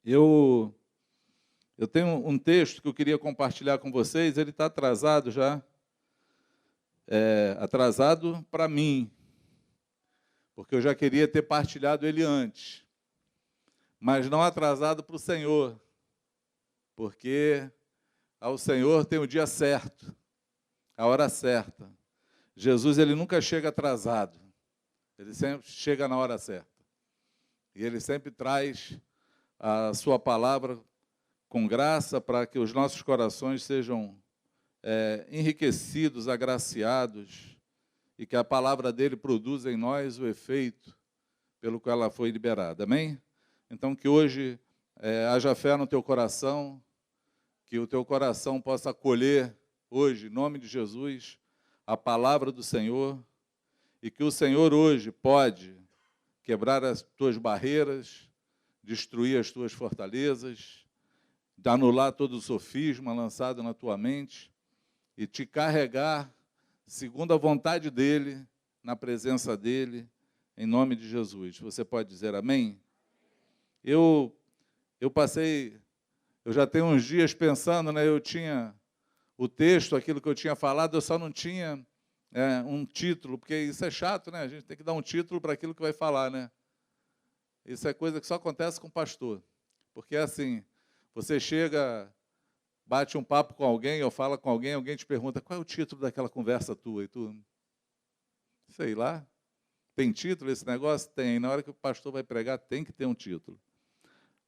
Eu, eu tenho um texto que eu queria compartilhar com vocês, ele está atrasado já, atrasado para mim, porque eu já queria ter partilhado ele antes, mas não atrasado para o Senhor, porque ao Senhor tem o dia certo, a hora certa. Jesus, ele nunca chega atrasado, ele sempre chega na hora certa. E ele sempre traz a sua palavra com graça para que os nossos corações sejam enriquecidos, agraciados, e que a palavra dele produza em nós o efeito pelo qual ela foi liberada. Amém? Então, que hoje haja fé no teu coração, que o teu coração possa acolher hoje, em nome de Jesus, a palavra do Senhor, e que o Senhor hoje pode quebrar as tuas barreiras, destruir as tuas fortalezas, anular todo o sofisma lançado na tua mente e te carregar segundo a vontade dEle, na presença dEle, em nome de Jesus. Você pode dizer amém? Eu já tenho uns dias pensando, né? Eu tinha o texto, aquilo que eu tinha falado, eu só não tinha um título, porque isso é chato, né? A gente tem que dar um título para aquilo que vai falar, né? Isso é coisa que só acontece com o pastor. Porque assim, você chega, bate um papo com alguém, ou fala com alguém, alguém te pergunta, qual é o título daquela conversa tua? E tu, sei lá, tem título esse negócio? Tem. Na hora que o pastor vai pregar, tem que ter um título.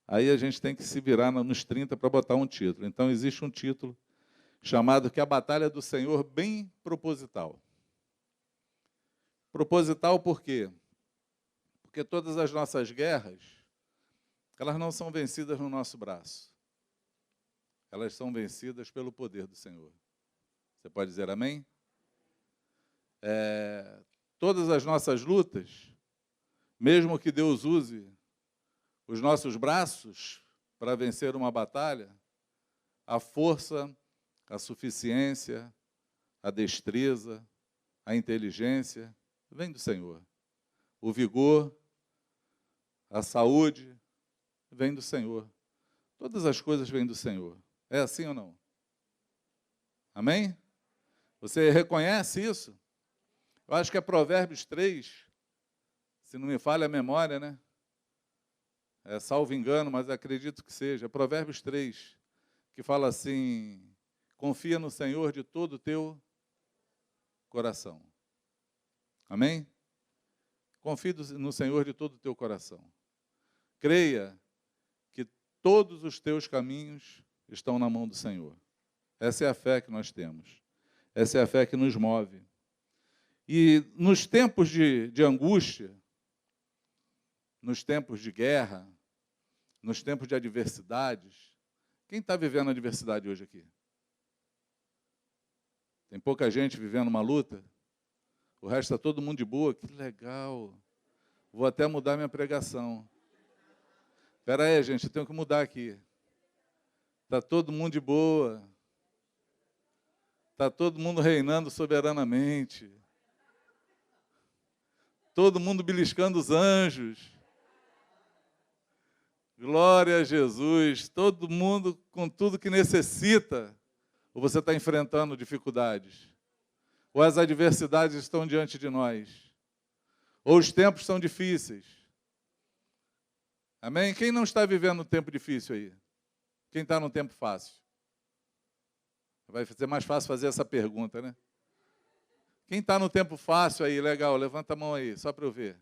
Aí a gente tem que se virar nos 30 para botar um título. Então, existe um título chamado que é a Batalha do Senhor, bem proposital. Proposital por quê? Porque todas as nossas guerras, elas não são vencidas no nosso braço. Elas são vencidas pelo poder do Senhor. Você pode dizer amém? Todas as nossas lutas, mesmo que Deus use os nossos braços para vencer uma batalha, a força, a suficiência, a destreza, a inteligência, vem do Senhor. O vigor, a saúde, vem do Senhor. Todas as coisas vêm do Senhor. É assim ou não? Amém? Você reconhece isso? Eu acho que é Provérbios 3, se não me falha a memória, né? Salvo engano, mas acredito que seja. Provérbios 3, que fala assim, confia no Senhor de todo o teu coração. Amém? Confie no Senhor de todo o teu coração. Creia que todos os teus caminhos estão na mão do Senhor. Essa é a fé que nós temos. Essa é a fé que nos move. E nos tempos de angústia, nos tempos de guerra, nos tempos de adversidades, quem está vivendo a adversidade hoje aqui? Tem pouca gente vivendo uma luta? O resto está todo mundo de boa? Que legal! Vou até mudar minha pregação. Espera aí, gente, eu tenho que mudar aqui. Está todo mundo de boa. Está todo mundo reinando soberanamente. Todo mundo beliscando os anjos. Glória a Jesus. Todo mundo com tudo que necessita. Ou você está enfrentando dificuldades? Ou as adversidades estão diante de nós? Ou os tempos são difíceis? Amém? Quem não está vivendo um tempo difícil aí? Quem está num tempo fácil? Vai ser mais fácil fazer essa pergunta, né? Quem está no tempo fácil aí, legal, levanta a mão aí, só para eu ver.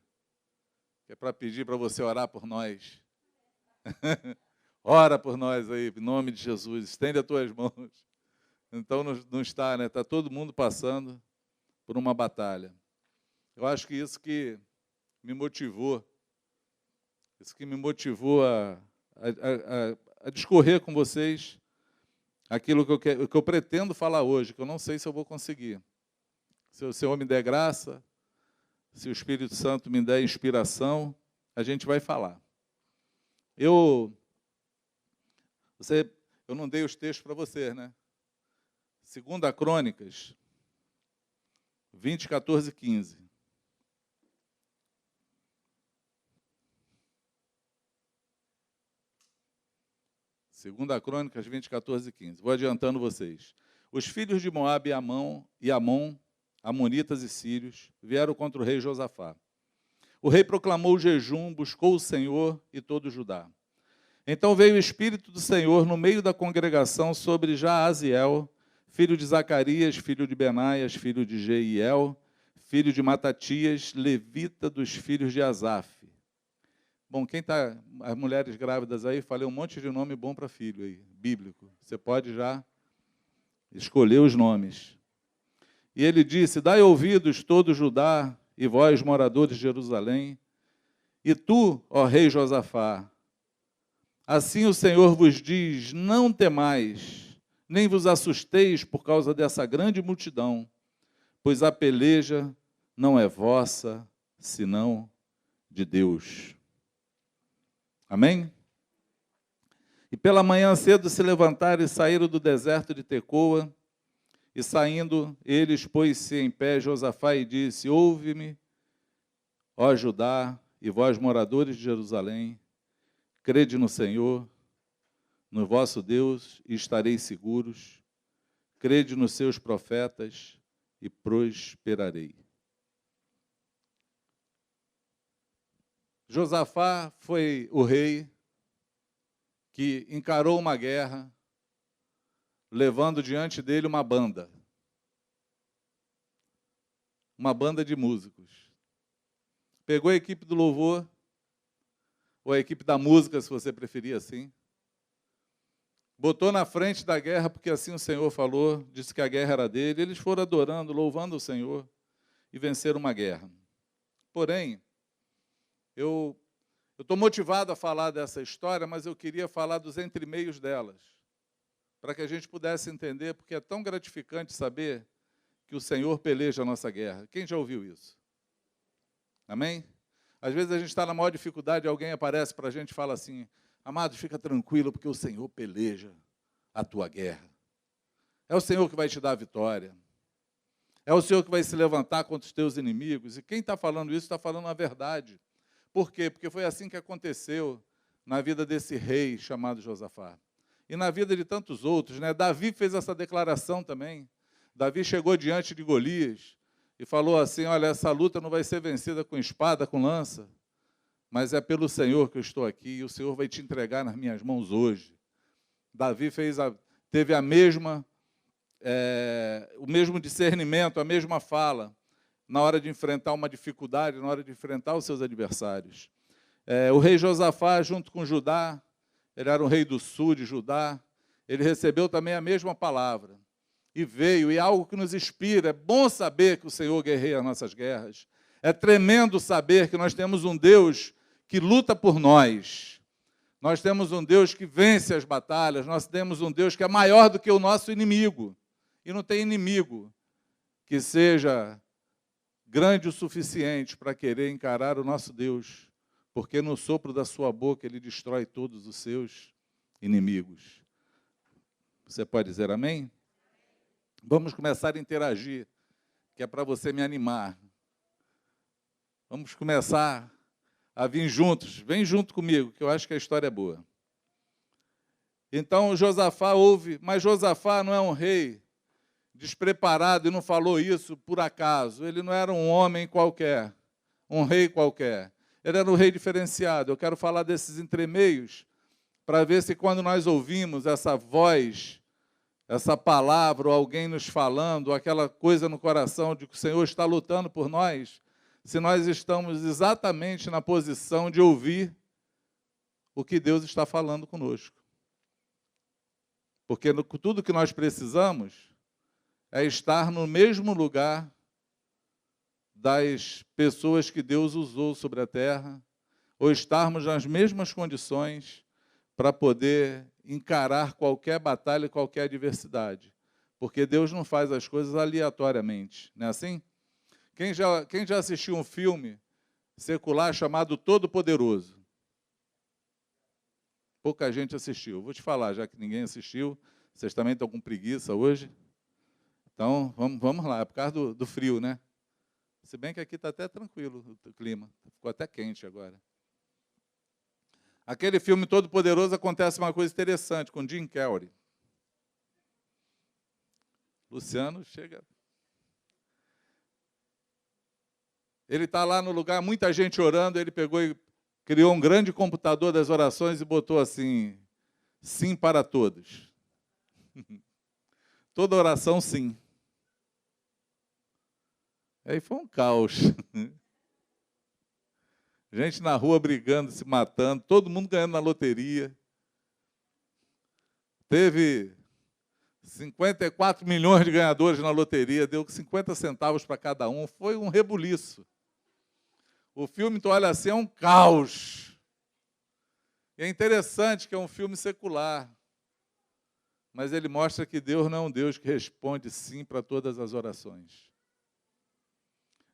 É para pedir para você orar por nós. Ora por nós aí, em nome de Jesus, estende as tuas mãos. Então não está, né? Está todo mundo passando por uma batalha. Eu acho que isso que me motivou, a discorrer com vocês aquilo que eu pretendo falar hoje, que eu não sei se eu vou conseguir. Se o Senhor me der graça, se o Espírito Santo me der inspiração, a gente vai falar. Eu não dei os textos para você, né? 2 Crônicas, 20, 14 e 15. Segunda Crônicas 20, 14 e 15. Vou adiantando vocês. Os filhos de Moabe e Amon, amonitas e sírios, vieram contra o rei Josafá. O rei proclamou o jejum, buscou o Senhor e todo Judá. Então veio o Espírito do Senhor no meio da congregação sobre Jaaziel, filho de Zacarias, filho de Benaias, filho de Jeiel, filho de Matatias, levita dos filhos de Asaf. Bom, quem está, as mulheres grávidas aí, falei um monte de nome bom para filho aí, bíblico. Você pode já escolher os nomes. E ele disse: dai ouvidos todo Judá e vós, moradores de Jerusalém, e tu, ó rei Josafá, assim o Senhor vos diz: não temais, nem vos assusteis por causa dessa grande multidão, pois a peleja não é vossa, senão de Deus. Amém? E pela manhã cedo se levantaram e saíram do deserto de Tecoa, e saindo eles, pôs-se em pé Josafá e disse: ouve-me, ó Judá, e vós, moradores de Jerusalém, crede no Senhor, no vosso Deus, e estareis seguros. Crede nos seus profetas e prosperarei. Josafá foi o rei que encarou uma guerra, levando diante dele uma banda de músicos. Pegou a equipe do louvor, ou a equipe da música, se você preferir assim, botou na frente da guerra, porque assim o Senhor falou, disse que a guerra era dele, eles foram adorando, louvando o Senhor, e venceram uma guerra. Porém, eu estou motivado a falar dessa história, mas eu queria falar dos entremeios delas, para que a gente pudesse entender, porque é tão gratificante saber que o Senhor peleja a nossa guerra. Quem já ouviu isso? Amém? Às vezes a gente está na maior dificuldade, alguém aparece para a gente e fala assim: amado, fica tranquilo, porque o Senhor peleja a tua guerra. É o Senhor que vai te dar a vitória. É o Senhor que vai se levantar contra os teus inimigos. E quem está falando isso está falando a verdade. Por quê? Porque foi assim que aconteceu na vida desse rei chamado Josafá. E na vida de tantos outros, né? Davi fez essa declaração também. Davi chegou diante de Golias e falou assim: olha, essa luta não vai ser vencida com espada, com lança, mas é pelo Senhor que eu estou aqui, e o Senhor vai te entregar nas minhas mãos hoje. Davi teve o mesmo discernimento, a mesma fala, na hora de enfrentar uma dificuldade, na hora de enfrentar os seus adversários. O rei Josafá, junto com Judá, ele era um rei do sul de Judá, ele recebeu também a mesma palavra, e veio, e algo que nos inspira. É bom saber que o Senhor guerreia as nossas guerras, é tremendo saber que nós temos um Deus que luta por nós, nós temos um Deus que vence as batalhas, nós temos um Deus que é maior do que o nosso inimigo, e não tem inimigo que seja grande o suficiente para querer encarar o nosso Deus, porque no sopro da sua boca ele destrói todos os seus inimigos. Você pode dizer amém? Vamos começar a interagir, que é para você me animar. Vamos começar a vir juntos. Vem junto comigo, que eu acho que a história é boa. Então Josafá ouve, mas Josafá não é um rei despreparado e não falou isso por acaso. Ele não era um homem qualquer, um rei qualquer. Ele era um rei diferenciado. Eu quero falar desses entremeios para ver se quando nós ouvimos essa voz, essa palavra, ou alguém nos falando, ou aquela coisa no coração de que o Senhor está lutando por nós, se nós estamos exatamente na posição de ouvir o que Deus está falando conosco. Porque tudo que nós precisamos é estar no mesmo lugar das pessoas que Deus usou sobre a terra, ou estarmos nas mesmas condições para poder encarar qualquer batalha e qualquer adversidade. Porque Deus não faz as coisas aleatoriamente, não é assim? Quem já assistiu um filme secular chamado Todo-Poderoso? Pouca gente assistiu. Vou te falar, já que ninguém assistiu, vocês também estão com preguiça hoje? Então, vamos lá, é por causa do frio, né? Se bem que aqui está até tranquilo o clima, ficou até quente agora. Aquele filme Todo Poderoso acontece uma coisa interessante com Jim Carrey. Luciano chega. Ele está lá no lugar, muita gente orando, ele pegou e criou um grande computador das orações e botou assim, sim para todos. Toda oração, sim. Aí foi um caos. Gente na rua brigando, se matando, todo mundo ganhando na loteria. Teve 54 milhões de ganhadores na loteria, deu 50 centavos para cada um, foi um rebuliço. O filme, tu olha assim, é um caos. E é interessante que é um filme secular, mas ele mostra que Deus não é um Deus que responde sim para todas as orações.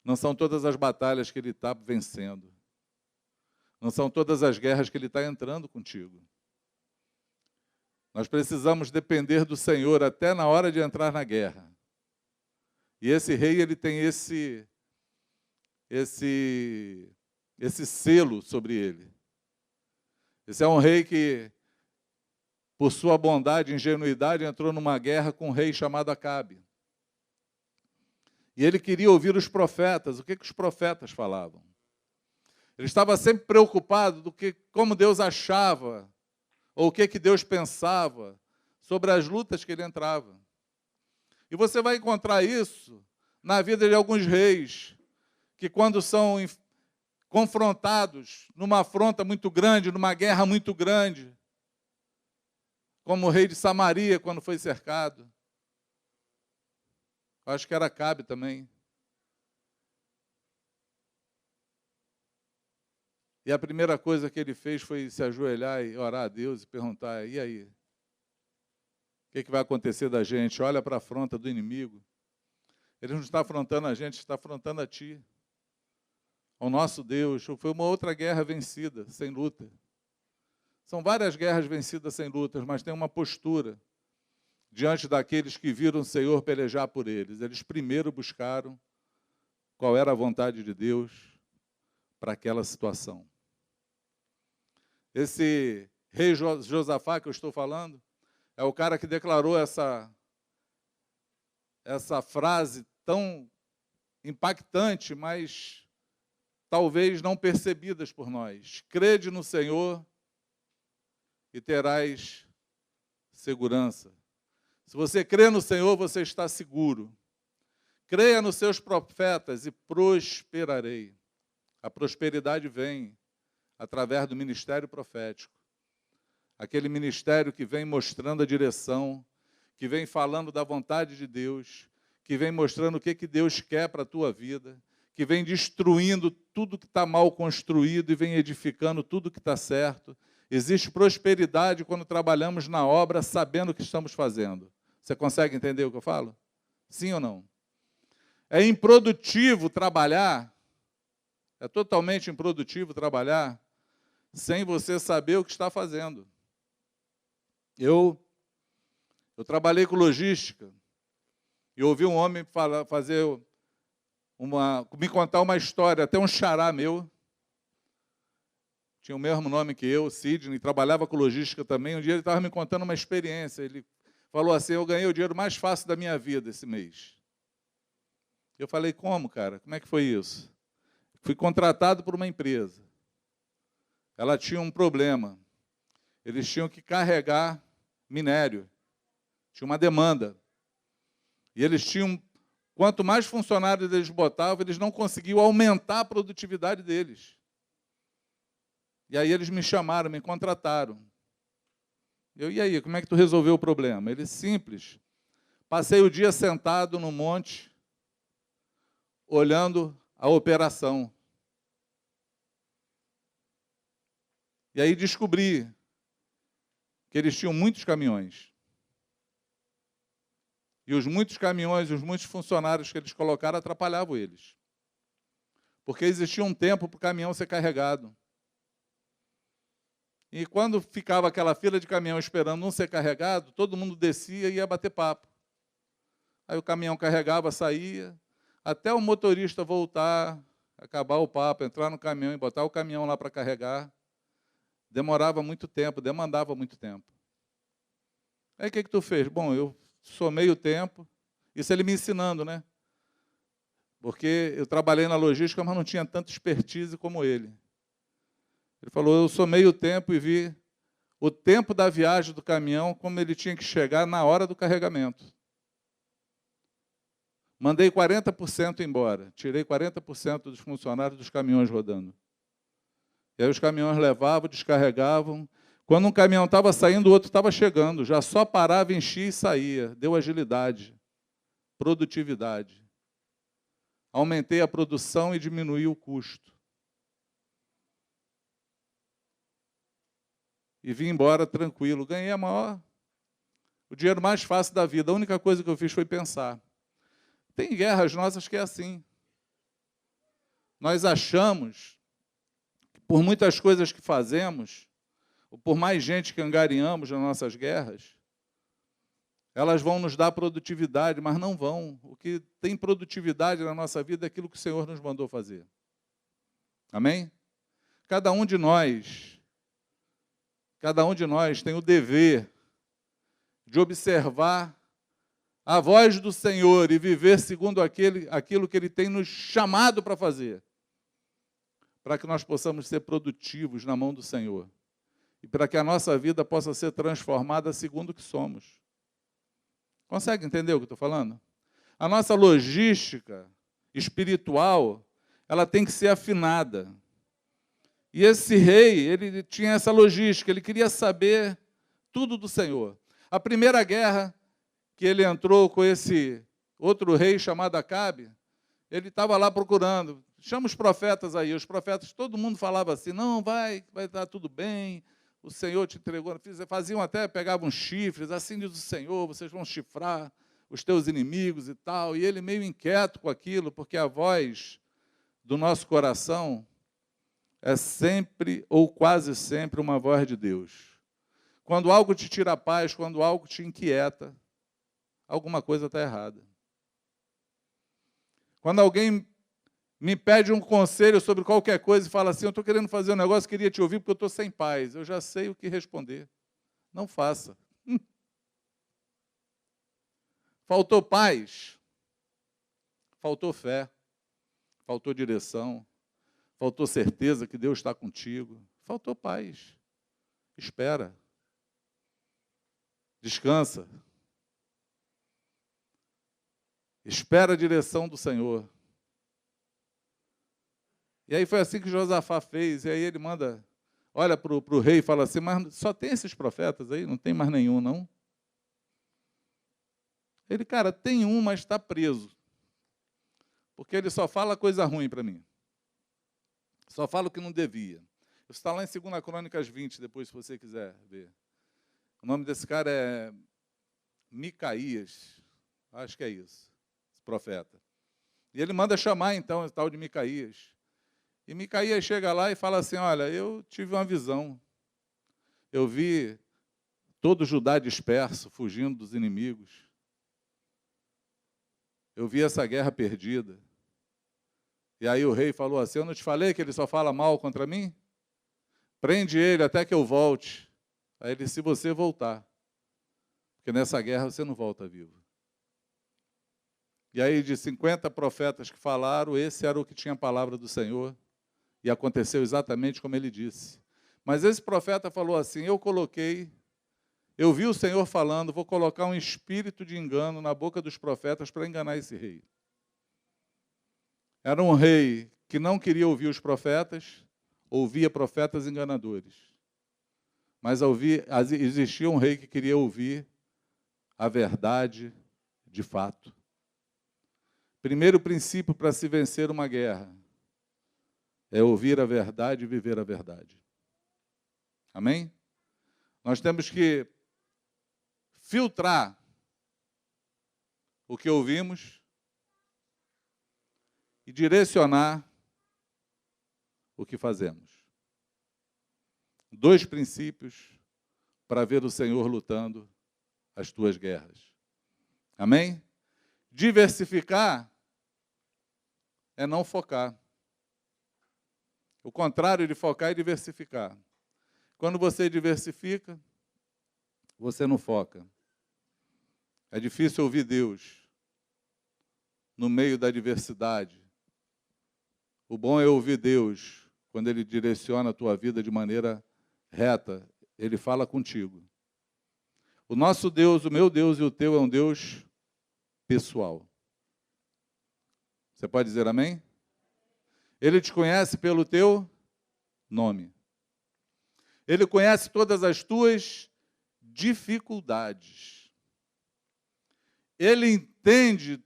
Não são todas as batalhas que Ele está vencendo. Não são todas as guerras que Ele está entrando contigo. Nós precisamos depender do Senhor até na hora de entrar na guerra. E esse rei, ele tem esse selo sobre ele. Esse é um rei que, por sua bondade e ingenuidade, entrou numa guerra com um rei chamado Acabe. E ele queria ouvir os profetas. O que os profetas falavam? Ele estava sempre preocupado do que, como Deus achava, ou o que Deus pensava sobre as lutas que ele entrava. E você vai encontrar isso na vida de alguns reis, que quando são confrontados numa afronta muito grande, numa guerra muito grande, como o rei de Samaria, quando foi cercado. Acho que era Acabe também. E a primeira coisa que ele fez foi se ajoelhar e orar a Deus e perguntar, e aí? O que vai acontecer da gente? Olha para a afronta do inimigo. Ele não está afrontando a gente, está afrontando a ti. Ao nosso Deus. Foi uma outra guerra vencida, sem luta. São várias guerras vencidas sem lutas, mas tem uma postura diante daqueles que viram o Senhor pelejar por eles. Eles primeiro buscaram qual era a vontade de Deus para aquela situação. Esse rei Josafá que eu estou falando é o cara que declarou essa frase tão impactante, mas talvez não percebidas por nós. Crede no Senhor e terás segurança. Se você crê no Senhor, você está seguro. Creia nos seus profetas e prosperarei. A prosperidade vem através do ministério profético. Aquele ministério que vem mostrando a direção, que vem falando da vontade de Deus, que vem mostrando o que Deus quer para a tua vida, que vem destruindo tudo que está mal construído e vem edificando tudo que está certo. Existe prosperidade quando trabalhamos na obra sabendo o que estamos fazendo. Você consegue entender o que eu falo? Sim ou não? É improdutivo trabalhar, é totalmente improdutivo trabalhar sem você saber o que está fazendo. Eu trabalhei com logística e ouvi um homem me contar uma história, até um xará meu, tinha o mesmo nome que eu, Sidney, trabalhava com logística também. Um dia ele estava me contando uma experiência, ele falou assim, eu ganhei o dinheiro mais fácil da minha vida esse mês. Eu falei, como, cara? Como é que foi isso? Fui contratado por uma empresa. Ela tinha um problema. Eles tinham que carregar minério. Tinha uma demanda. E eles tinham, quanto mais funcionários eles botavam, eles não conseguiam aumentar a produtividade deles. E aí eles me chamaram, me contrataram. E aí, como é que tu resolveu o problema? Ele, simples. Passei o dia sentado no monte, olhando a operação. E aí descobri que eles tinham muitos caminhões. E os muitos caminhões, os muitos funcionários que eles colocaram atrapalhavam eles. Porque existia um tempo para o caminhão ser carregado. E quando ficava aquela fila de caminhão esperando não ser carregado, todo mundo descia e ia bater papo. Aí o caminhão carregava, saía, até o motorista voltar, acabar o papo, entrar no caminhão e botar o caminhão lá para carregar. demorava muito tempo, demandava muito tempo. Aí o que tu fez? Bom, eu somei o tempo, isso ele me ensinando, né? Porque eu trabalhei na logística, mas não tinha tanta expertise como ele. Ele falou, eu somei o tempo e vi o tempo da viagem do caminhão, como ele tinha que chegar na hora do carregamento. Mandei 40% embora, tirei 40% dos funcionários dos caminhões rodando. E aí os caminhões levavam, descarregavam. Quando um caminhão estava saindo, o outro estava chegando. Já só parava, enchia e saía. Deu agilidade, produtividade. Aumentei a produção e diminuí o custo. E vim embora tranquilo. Ganhei o dinheiro mais fácil da vida. A única coisa que eu fiz foi pensar. Tem guerras nossas que é assim. Nós achamos que por muitas coisas que fazemos, ou por mais gente que angariamos nas nossas guerras, elas vão nos dar produtividade, mas não vão. O que tem produtividade na nossa vida é aquilo que o Senhor nos mandou fazer. Amém? Cada um de nós tem o dever de observar a voz do Senhor e viver segundo aquilo que Ele tem nos chamado para fazer, para que nós possamos ser produtivos na mão do Senhor e para que a nossa vida possa ser transformada segundo o que somos. Consegue entender o que eu estou falando? A nossa logística espiritual, ela tem que ser afinada. E esse rei, ele tinha essa logística, ele queria saber tudo do Senhor. A primeira guerra que ele entrou com esse outro rei chamado Acabe, ele estava lá procurando. Chama os profetas aí. Os profetas, todo mundo falava assim, não, vai estar tudo bem, o Senhor te entregou. Faziam até, pegavam chifres, assim diz o Senhor, vocês vão chifrar os teus inimigos e tal. E ele meio inquieto com aquilo, porque a voz do nosso coração é sempre, ou quase sempre, uma voz de Deus. Quando algo te tira a paz, quando algo te inquieta, alguma coisa está errada. Quando alguém me pede um conselho sobre qualquer coisa e fala assim, eu estou querendo fazer um negócio, queria te ouvir porque eu estou sem paz, eu já sei o que responder. Não faça. Faltou paz, faltou fé, faltou direção, faltou certeza que Deus está contigo, faltou paz. Espera. Descansa. Espera a direção do Senhor. E aí foi assim que Josafá fez. E aí ele manda, olha para o rei e fala assim, mas só tem esses profetas aí? Não tem mais nenhum, não? Ele, cara, tem um, mas está preso. Porque ele só fala coisa ruim para mim. Só fala o que não devia. Isso está lá em 2 Crônicas 20, depois, se você quiser ver. O nome desse cara é Micaías. Acho que é isso, esse profeta. E ele manda chamar, então, o tal de Micaías. E Micaías chega lá e fala assim, olha, eu tive uma visão. Eu vi todo Judá disperso, fugindo dos inimigos. Eu vi essa guerra perdida. E aí o rei falou assim, eu não te falei que ele só fala mal contra mim? Prende ele até que eu volte. Aí ele, se você voltar. Porque nessa guerra você não volta vivo. E aí de 50 profetas que falaram, esse era o que tinha a palavra do Senhor. E aconteceu exatamente como ele disse. Mas esse profeta falou assim, eu vi o Senhor falando, vou colocar um espírito de engano na boca dos profetas para enganar esse rei. Era um rei que não queria ouvir os profetas, ouvia profetas enganadores. Mas existia um rei que queria ouvir a verdade de fato. Primeiro princípio para se vencer uma guerra é ouvir a verdade e viver a verdade. Amém? Nós temos que filtrar o que ouvimos e direcionar o que fazemos. 2 princípios para ver o Senhor lutando as tuas guerras. Amém? Diversificar é não focar. O contrário de focar é diversificar. Quando você diversifica, você não foca. É difícil ouvir Deus no meio da diversidade. O bom é ouvir Deus quando Ele direciona a tua vida de maneira reta. Ele fala contigo. O nosso Deus, o meu Deus e o teu é um Deus pessoal. Você pode dizer amém? Ele te conhece pelo teu nome. Ele conhece todas as tuas dificuldades. Ele entende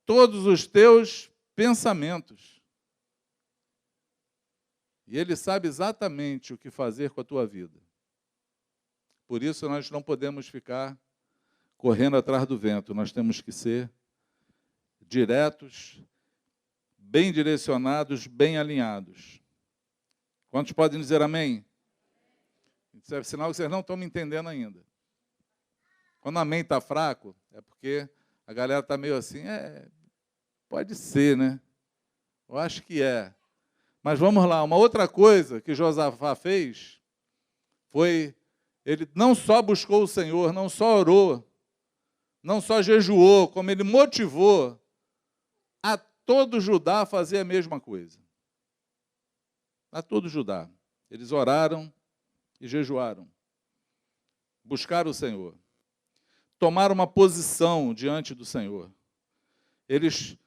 todos os teus pensamentos. E Ele sabe exatamente o que fazer com a tua vida. Por isso, nós não podemos ficar correndo atrás do vento. Nós temos que ser diretos, bem direcionados, bem alinhados. Quantos podem dizer amém? Isso é sinal que vocês não estão me entendendo ainda. Quando o amém está fraco, é porque a galera está meio assim, pode ser, né? Eu acho que é. Mas vamos lá, uma outra coisa que Josafá fez foi, ele não só buscou o Senhor, não só orou, não só jejuou, como ele motivou a todo Judá a fazer a mesma coisa. A todo Judá. Eles oraram e jejuaram. Buscaram o Senhor. Tomaram uma posição diante do Senhor. Eles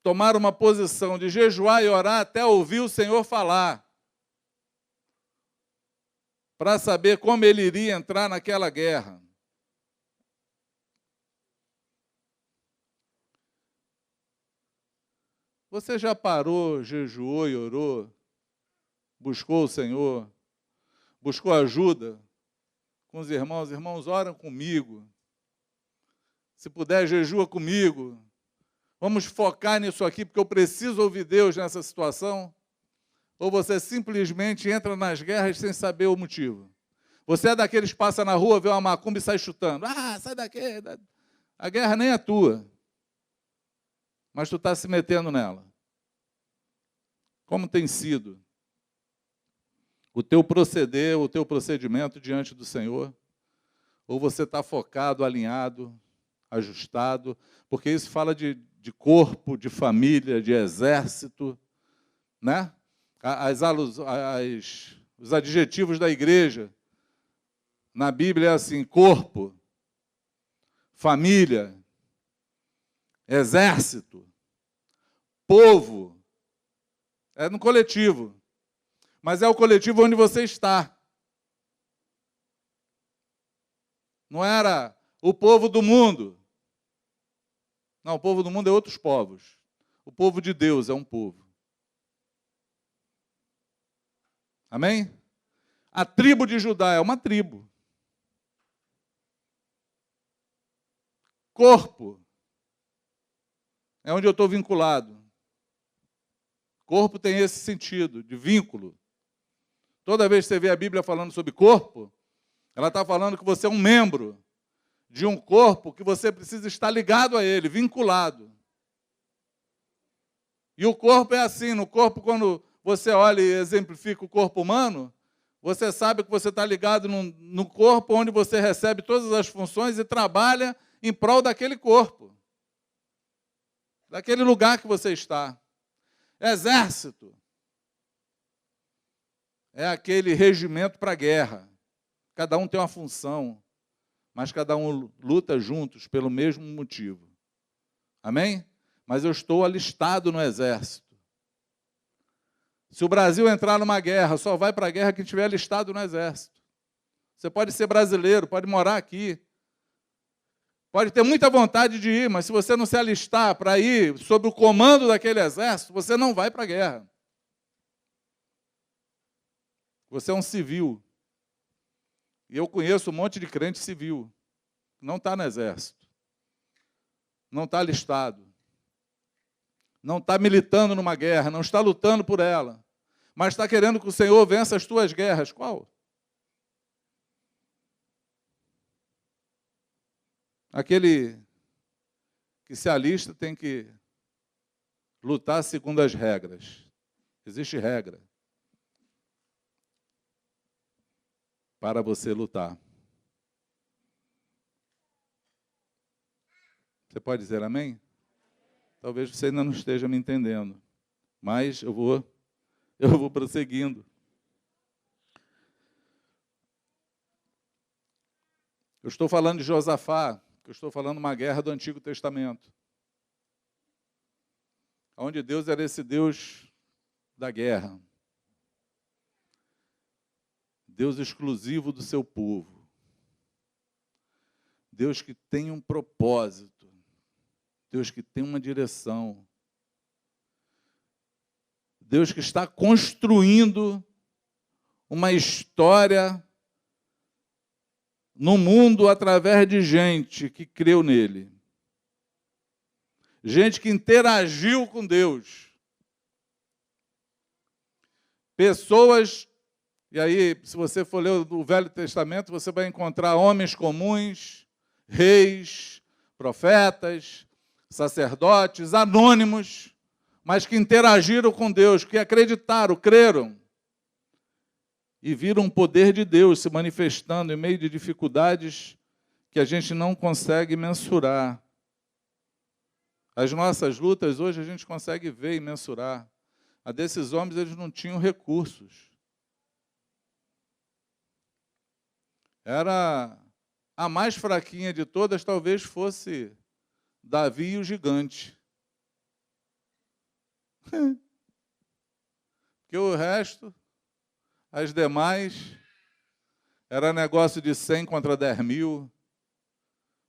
tomaram uma posição de jejuar e orar até ouvir o Senhor falar, para saber como ele iria entrar naquela guerra. Você já parou, jejuou e orou, buscou o Senhor, buscou ajuda com os irmãos? Irmãos, oram comigo. Se puder, jejua comigo. Vamos focar nisso aqui, porque eu preciso ouvir Deus nessa situação? Ou você simplesmente entra nas guerras sem saber o motivo? Você é daqueles que passa na rua, vê uma macumba e sai chutando. Sai daqui. A guerra nem é tua. Mas tu está se metendo nela. Como tem sido o teu proceder, o teu procedimento diante do Senhor? Ou você está focado, alinhado, ajustado? Porque isso fala de corpo, de família, de exército, né? Os adjetivos da igreja na Bíblia é assim: corpo, família, exército, povo. É no coletivo. Mas é o coletivo onde você está. Não era o povo do mundo. Não, o povo do mundo é outros povos. O povo de Deus é um povo. Amém? A tribo de Judá é uma tribo. Corpo é onde eu estou vinculado. Corpo tem esse sentido de vínculo. Toda vez que você vê a Bíblia falando sobre corpo, ela está falando que você é um membro de um corpo que você precisa estar ligado a ele, vinculado. E o corpo é assim, no corpo, quando você olha e exemplifica o corpo humano, você sabe que você está ligado no corpo onde você recebe todas as funções e trabalha em prol daquele corpo, daquele lugar que você está. Exército é aquele regimento para a guerra. Cada um tem uma função, mas cada um luta juntos pelo mesmo motivo. Amém? Mas eu estou alistado no exército. Se o Brasil entrar numa guerra, só vai para a guerra quem estiver alistado no exército. Você pode ser brasileiro, pode morar aqui, pode ter muita vontade de ir, mas se você não se alistar para ir sob o comando daquele exército, você não vai para a guerra. Você é um civil. E eu conheço um monte de crente civil, que não está no exército, não está alistado, não está militando numa guerra, não está lutando por ela, mas está querendo que o Senhor vença as tuas guerras. Qual? Aquele que se alista tem que lutar segundo as regras. Existe regra. para você lutar. Você pode dizer amém? Talvez você ainda não esteja me entendendo, mas eu vou prosseguindo. Eu estou falando de Josafá, eu estou falando de uma guerra do Antigo Testamento, onde Deus era esse Deus da guerra, Deus exclusivo do seu povo, Deus que tem um propósito, Deus que tem uma direção, Deus que está construindo uma história no mundo através de gente que creu nele. Gente que interagiu com Deus. Pessoas, e aí, se você for ler o Velho Testamento, você vai encontrar homens comuns, reis, profetas, sacerdotes, anônimos, mas que interagiram com Deus, que acreditaram, creram, e viram o poder de Deus se manifestando em meio de dificuldades que a gente não consegue mensurar. As nossas lutas hoje a gente consegue ver e mensurar. A desses homens, eles não tinham recursos. Era a mais fraquinha de todas, talvez fosse Davi e o gigante. Porque o resto, as demais, era negócio de 100 contra 10 mil,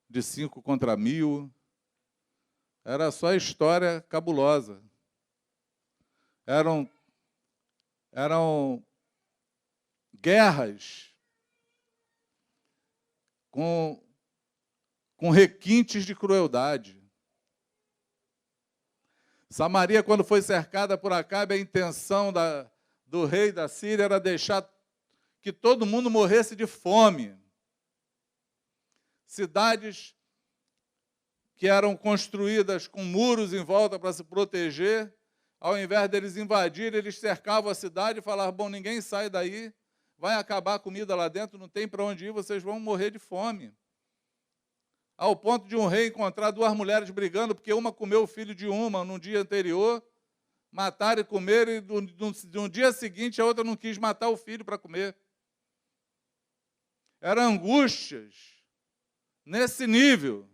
de 5 contra 1000. Era só história cabulosa. Eram guerras com requintes de crueldade. Samaria, quando foi cercada por Acabe, a intenção do rei da Síria era deixar que todo mundo morresse de fome. Cidades que eram construídas com muros em volta para se proteger, ao invés deles invadirem, eles cercavam a cidade e falavam, bom, ninguém sai daí, vai acabar a comida lá dentro, não tem para onde ir, vocês vão morrer de fome. Ao ponto de um rei encontrar duas mulheres brigando, porque uma comeu o filho de uma no dia anterior, mataram e comeram, e no dia seguinte a outra não quis matar o filho para comer. Eram angústias nesse nível.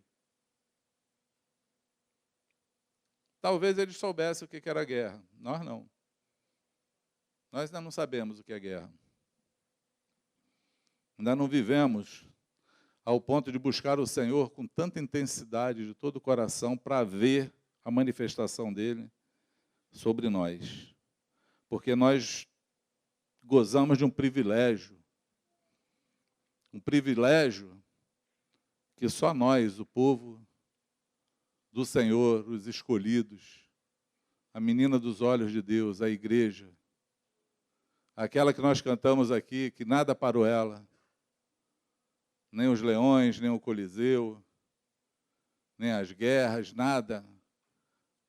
Talvez eles soubessem o que era guerra. Nós não. Nós ainda não sabemos o que é guerra. Ainda não vivemos ao ponto de buscar o Senhor com tanta intensidade de todo o coração para ver a manifestação dele sobre nós. Porque nós gozamos de um privilégio que só nós, o povo do Senhor, os escolhidos, a menina dos olhos de Deus, a igreja, aquela que nós cantamos aqui, que nada parou ela, nem os leões, nem o Coliseu, nem as guerras, nada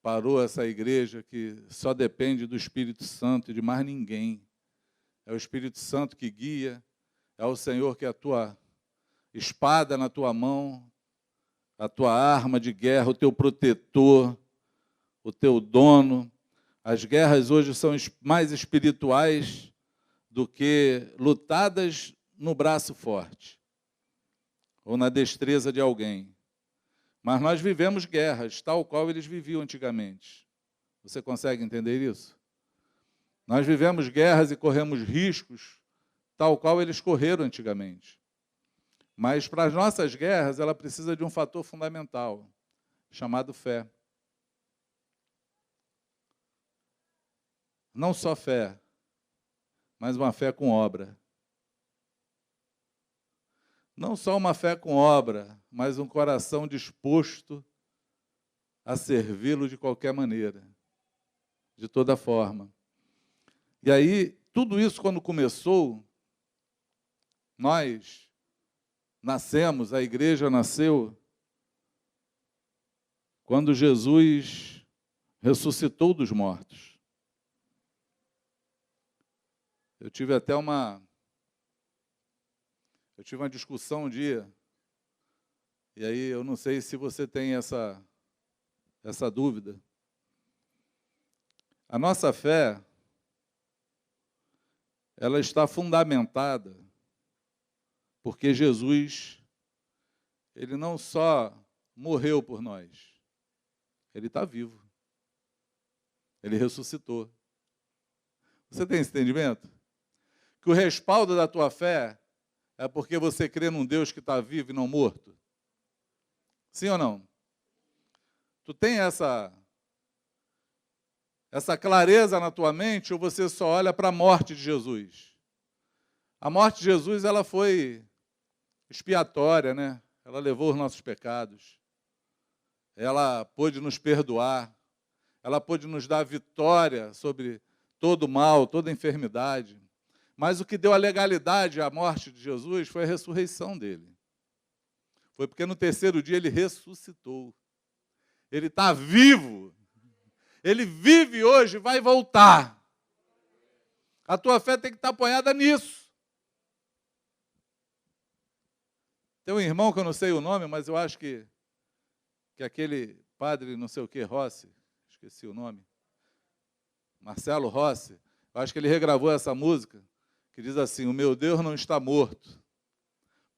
parou essa igreja que só depende do Espírito Santo e de mais ninguém. É o Espírito Santo que guia, é o Senhor que é a tua espada na tua mão, a tua arma de guerra, o teu protetor, o teu dono. As guerras hoje são mais espirituais do que lutadas no braço forte ou na destreza de alguém. Mas nós vivemos guerras, tal qual eles viviam antigamente. Você consegue entender isso? Nós vivemos guerras e corremos riscos, tal qual eles correram antigamente. Mas para as nossas guerras, ela precisa de um fator fundamental, chamado fé. Não só fé, mas uma fé com obra. Não só uma fé com obra, mas um coração disposto a servi-lo de qualquer maneira, de toda forma. E aí, tudo isso quando começou, nós nascemos, a igreja nasceu, quando Jesus ressuscitou dos mortos. Eu tive até uma Eu tive uma discussão um dia, e aí eu não sei se você tem essa dúvida. A nossa fé, ela está fundamentada porque Jesus, ele não só morreu por nós, ele está vivo. Ele ressuscitou. Você tem esse entendimento? Que o respaldo da tua fé é porque você crê num Deus que está vivo e não morto? Sim ou não? Tu tem essa clareza na tua mente, ou você só olha para a morte de Jesus? A morte de Jesus, ela foi expiatória, né? Ela levou os nossos pecados. Ela pôde nos perdoar. Ela pôde nos dar vitória sobre todo o mal, toda a enfermidade. Mas o que deu a legalidade à morte de Jesus foi a ressurreição dele. Foi porque no terceiro dia ele ressuscitou. Ele está vivo. Ele vive hoje e vai voltar. A tua fé tem que estar apoiada nisso. Tem um irmão que eu não sei o nome, mas eu acho que aquele padre não sei o que, Rossi, esqueci o nome, Marcelo Rossi, eu acho que ele regravou essa música, que diz assim: o meu Deus não está morto,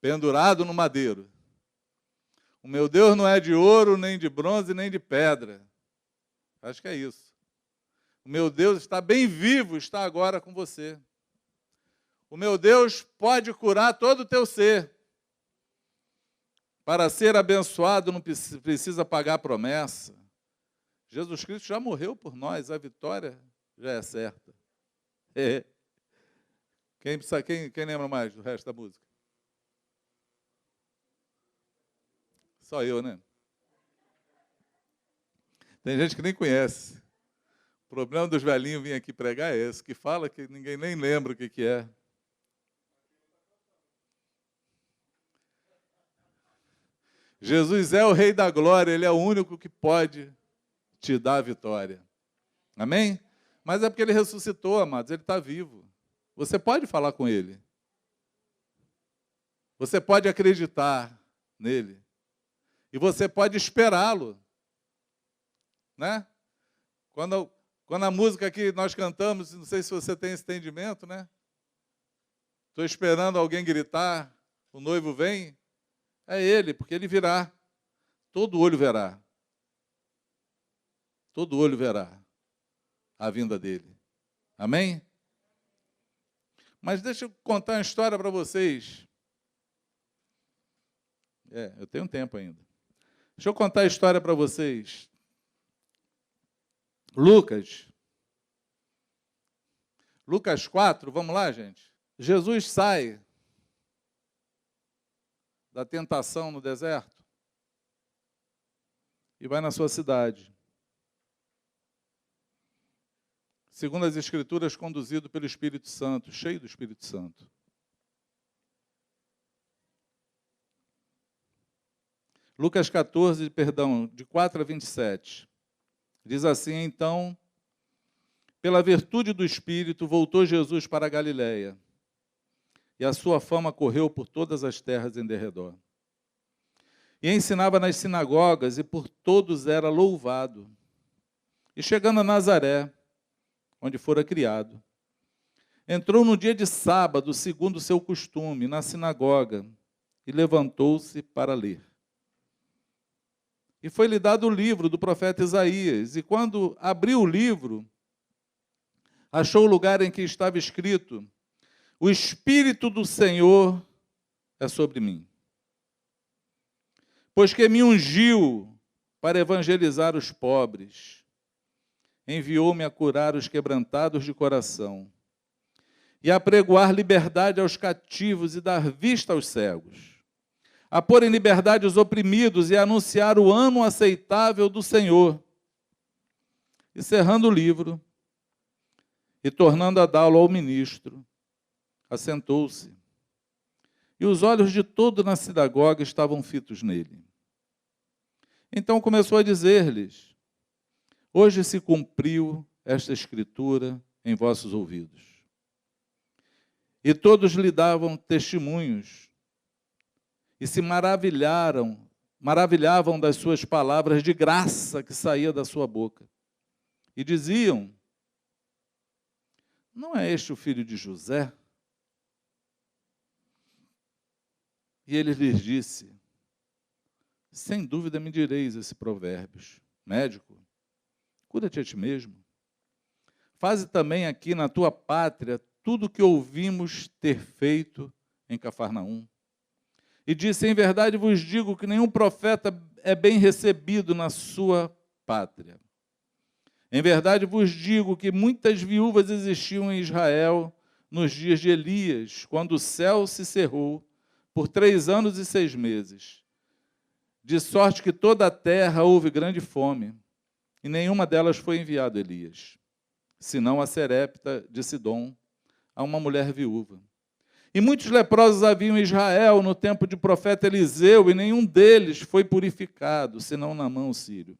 pendurado no madeiro. O meu Deus não é de ouro, nem de bronze, nem de pedra. Acho que é isso. O meu Deus está bem vivo, está agora com você. O meu Deus pode curar todo o teu ser. Para ser abençoado não precisa pagar promessa. Jesus Cristo já morreu por nós, a vitória já é certa. É. Quem lembra mais do resto da música? Só eu, né? Tem gente que nem conhece. O problema dos velhinhos vir aqui pregar é esse, que fala que ninguém nem lembra o que é. Jesus é o Rei da Glória, Ele é o único que pode te dar a vitória. Amém? Mas é porque Ele ressuscitou, amados, Ele está vivo. Você pode falar com Ele. Você pode acreditar nele. E você pode esperá-lo. Né? Quando a música que nós cantamos, não sei se você tem esse entendimento, né? Estou esperando alguém gritar, o noivo vem. É ele, porque ele virá. Todo olho verá. Todo olho verá a vinda dele. Amém? Mas deixa eu contar uma história para vocês. Eu tenho tempo ainda. Deixa eu contar a história para vocês. Lucas 4, vamos lá, gente? Jesus sai da tentação no deserto e vai na sua cidade. Segundo as Escrituras, conduzido pelo Espírito Santo, cheio do Espírito Santo. Lucas 14, de 4 a 27. Diz assim: então, pela virtude do Espírito, voltou Jesus para a Galiléia, e a sua fama correu por todas as terras em derredor. E ensinava nas sinagogas, e por todos era louvado. E chegando a Nazaré, onde fora criado, entrou no dia de sábado, segundo o seu costume, na sinagoga, e levantou-se para ler. E foi-lhe dado o livro do profeta Isaías, e quando abriu o livro, achou o lugar em que estava escrito: o Espírito do Senhor é sobre mim, pois que me ungiu para evangelizar os pobres, enviou-me a curar os quebrantados de coração, e a pregoar liberdade aos cativos e dar vista aos cegos, a pôr em liberdade os oprimidos e a anunciar o ano aceitável do Senhor. E cerrando o livro, e tornando a dá-lo ao ministro, assentou-se. E os olhos de todos na sinagoga estavam fitos nele. Então começou a dizer-lhes: hoje se cumpriu esta escritura em vossos ouvidos. E todos lhe davam testemunhos e se maravilhavam das suas palavras de graça que saía da sua boca. E diziam: não é este o filho de José? E ele lhes disse: sem dúvida me direis esse provérbios: médico, cura-te a ti mesmo. Faze também aqui na tua pátria tudo o que ouvimos ter feito em Cafarnaum. E disse: em verdade vos digo que nenhum profeta é bem recebido na sua pátria. Em verdade vos digo que muitas viúvas existiam em Israel nos dias de Elias, quando o céu se cerrou por 3 anos e 6 meses, de sorte que toda a terra houve grande fome, e nenhuma delas foi enviado Elias, senão a Serepta de Sidom, a uma mulher viúva. E muitos leprosos haviam em Israel no tempo de profeta Eliseu, e nenhum deles foi purificado, senão Naamã o sírio.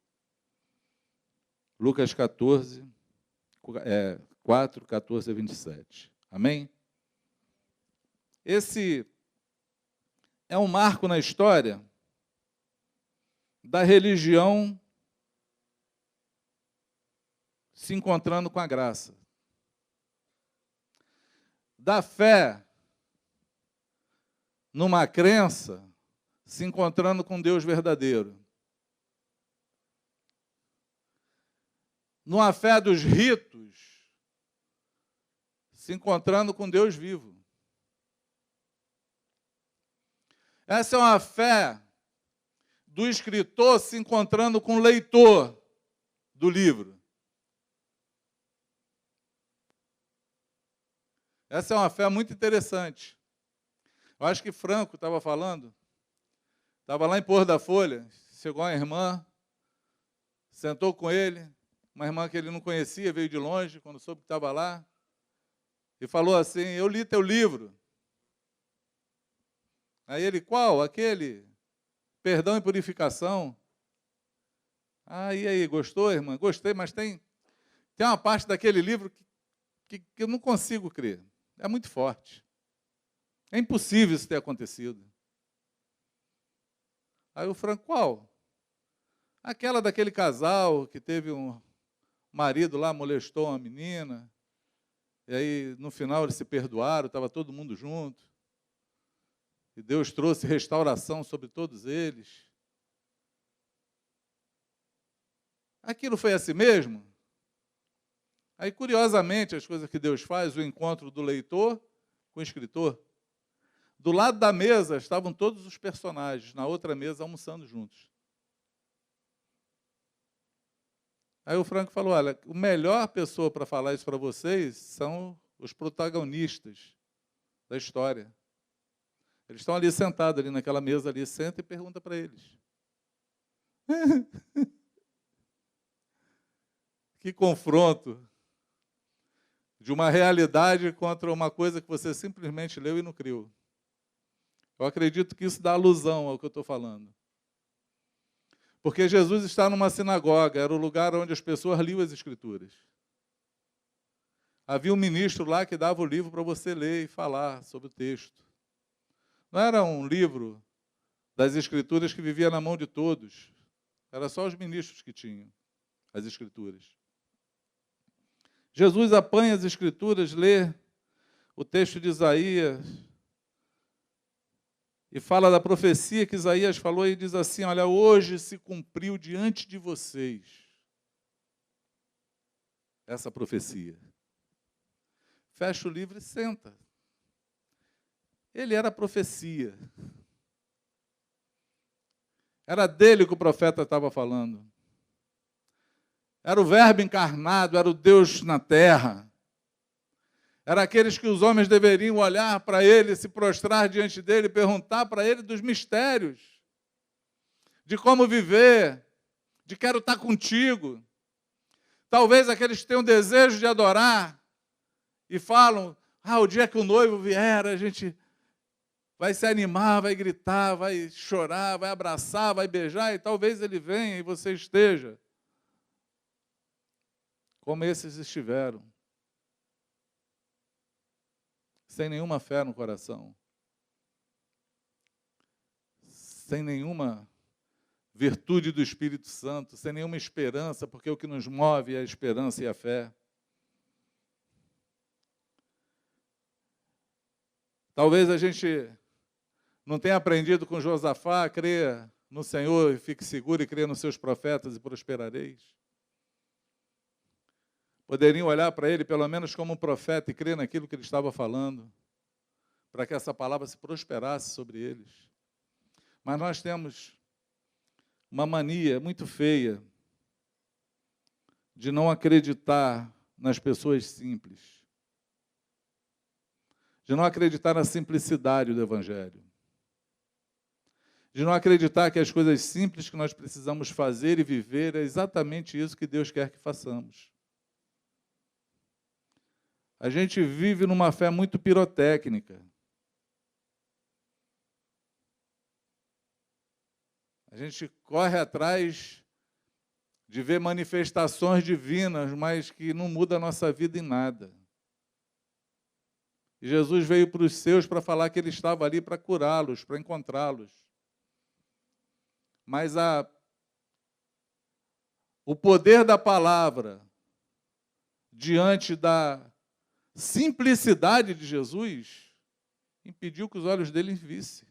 Lucas 14, 4, 14 a 27. Amém? Esse é um marco na história da religião se encontrando com a graça. Da fé numa crença se encontrando com Deus verdadeiro. Numa fé dos ritos, se encontrando com Deus vivo. Essa é uma fé do escritor se encontrando com o leitor do livro. Essa é uma fé muito interessante. Eu acho que Franco estava falando, estava lá em Pôr da Folha, chegou uma irmã, sentou com ele, uma irmã que ele não conhecia, veio de longe, quando soube que estava lá, e falou assim: eu li teu livro. Aí ele: qual? Aquele Perdão e Purificação. Ah, e aí, gostou, irmã? Gostei, mas tem uma parte daquele livro que eu não consigo crer. É muito forte. É impossível isso ter acontecido. Aí o Franco: qual? Aquela daquele casal que teve um marido lá, molestou uma menina, e aí no final eles se perdoaram, estava todo mundo junto, e Deus trouxe restauração sobre todos eles. Aquilo foi assim mesmo? Aí, curiosamente, as coisas que Deus faz, o encontro do leitor com o escritor. Do lado da mesa estavam todos os personagens, na outra mesa almoçando juntos. Aí o Franco falou: olha, a melhor pessoa para falar isso para vocês são os protagonistas da história. Eles estão ali sentados, ali naquela mesa ali, senta e pergunta para eles. Que confronto de uma realidade contra uma coisa que você simplesmente leu e não creu. Eu acredito que isso dá alusão ao que eu estou falando. Porque Jesus está numa sinagoga, era o lugar onde as pessoas liam as Escrituras. Havia um ministro lá que dava o livro para você ler e falar sobre o texto. Não era um livro das Escrituras que vivia na mão de todos. Era só os ministros que tinham as Escrituras. Jesus apanha as Escrituras, lê o texto de Isaías e fala da profecia que Isaías falou e diz assim: olha, hoje se cumpriu diante de vocês essa profecia. Fecha o livro e senta. Ele era a profecia. Era dele que o profeta estava falando. Era o Verbo encarnado, era o Deus na terra. Era aqueles que os homens deveriam olhar para ele, se prostrar diante dele, perguntar para ele dos mistérios, de como viver, de quero estar contigo. Talvez aqueles que tenham desejo de adorar e falam: o dia que o noivo vier, a gente vai se animar, vai gritar, vai chorar, vai abraçar, vai beijar, e talvez ele venha e você esteja como esses estiveram, sem nenhuma fé no coração, sem nenhuma virtude do Espírito Santo, sem nenhuma esperança, porque o que nos move é a esperança e a fé. Talvez a gente não tenha aprendido com Josafá a crer no Senhor e fique seguro e crer nos seus profetas e prosperareis. Poderiam olhar para ele pelo menos como um profeta e crer naquilo que ele estava falando, para que essa palavra se prosperasse sobre eles. Mas nós temos uma mania muito feia de não acreditar nas pessoas simples, de não acreditar na simplicidade do Evangelho, de não acreditar que as coisas simples que nós precisamos fazer e viver é exatamente isso que Deus quer que façamos. A gente vive numa fé muito pirotécnica. A gente corre atrás de ver manifestações divinas, mas que não muda a nossa vida em nada. E Jesus veio para os seus para falar que ele estava ali para curá-los, para encontrá-los. Mas o poder da palavra, diante da simplicidade de Jesus, impediu que os olhos dele vissem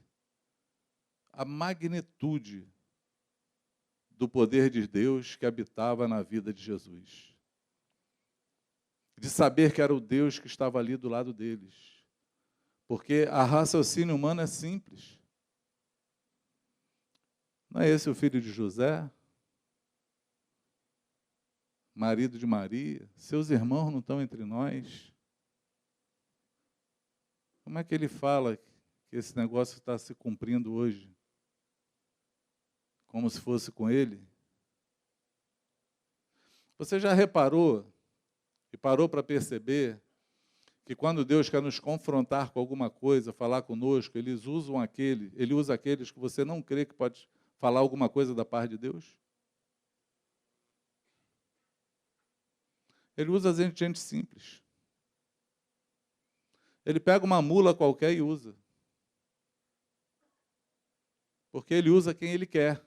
a magnitude do poder de Deus que habitava na vida de Jesus. De saber que era o Deus que estava ali do lado deles. Porque a raciocínio humano é simples. Não é esse o filho de José? Marido de Maria? Seus irmãos não estão entre nós? Como é que ele fala que esse negócio está se cumprindo hoje? Como se fosse com ele? Você já reparou e parou para perceber que quando Deus quer nos confrontar com alguma coisa, falar conosco, ele usa aqueles que você não crê que pode falar alguma coisa da parte de Deus? Ele usa gente simples. Ele pega uma mula qualquer e usa. Porque ele usa quem ele quer.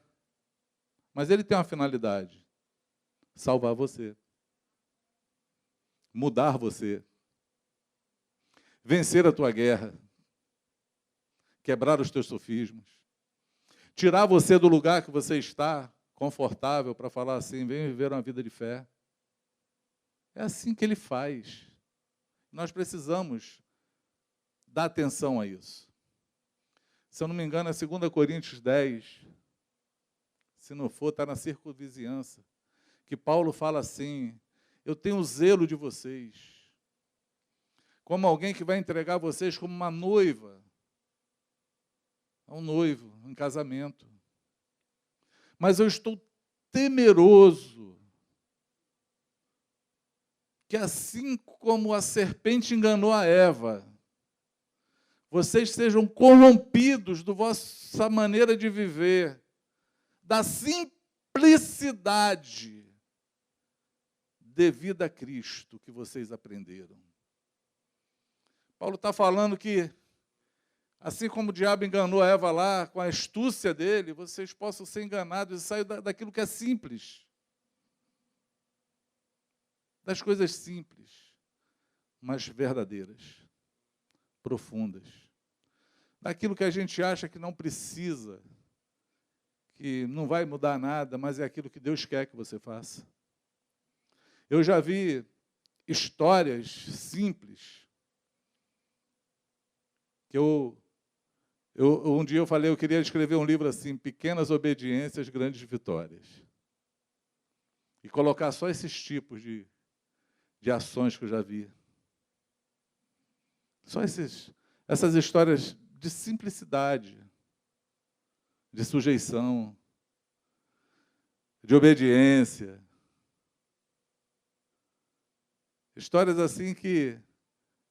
Mas ele tem uma finalidade: salvar você, mudar você, vencer a tua guerra, quebrar os teus sofismas, tirar você do lugar que você está confortável para falar assim: vem viver uma vida de fé. É assim que ele faz. Nós precisamos dar atenção a isso. Se eu não me engano, é 2 Coríntios 10. Se não for, está na circunvizinhança. Que Paulo fala assim: eu tenho zelo de vocês, como alguém que vai entregar vocês como uma noiva a um noivo em casamento. Mas eu estou temeroso que, assim como a serpente enganou a Eva, vocês sejam corrompidos da vossa maneira de viver, da simplicidade devida a Cristo que vocês aprenderam. Paulo está falando que, assim como o diabo enganou a Eva lá, com a astúcia dele, vocês possam ser enganados e sair daquilo que é simples. Das coisas simples, mas verdadeiras, profundas. Daquilo que a gente acha que não precisa, que não vai mudar nada, mas é aquilo que Deus quer que você faça. Eu já vi histórias simples, que um dia eu falei, eu queria escrever um livro assim, Pequenas Obediências, Grandes Vitórias. E colocar só esses tipos de ações que eu já vi. Só essas histórias de simplicidade, de sujeição, de obediência. Histórias assim que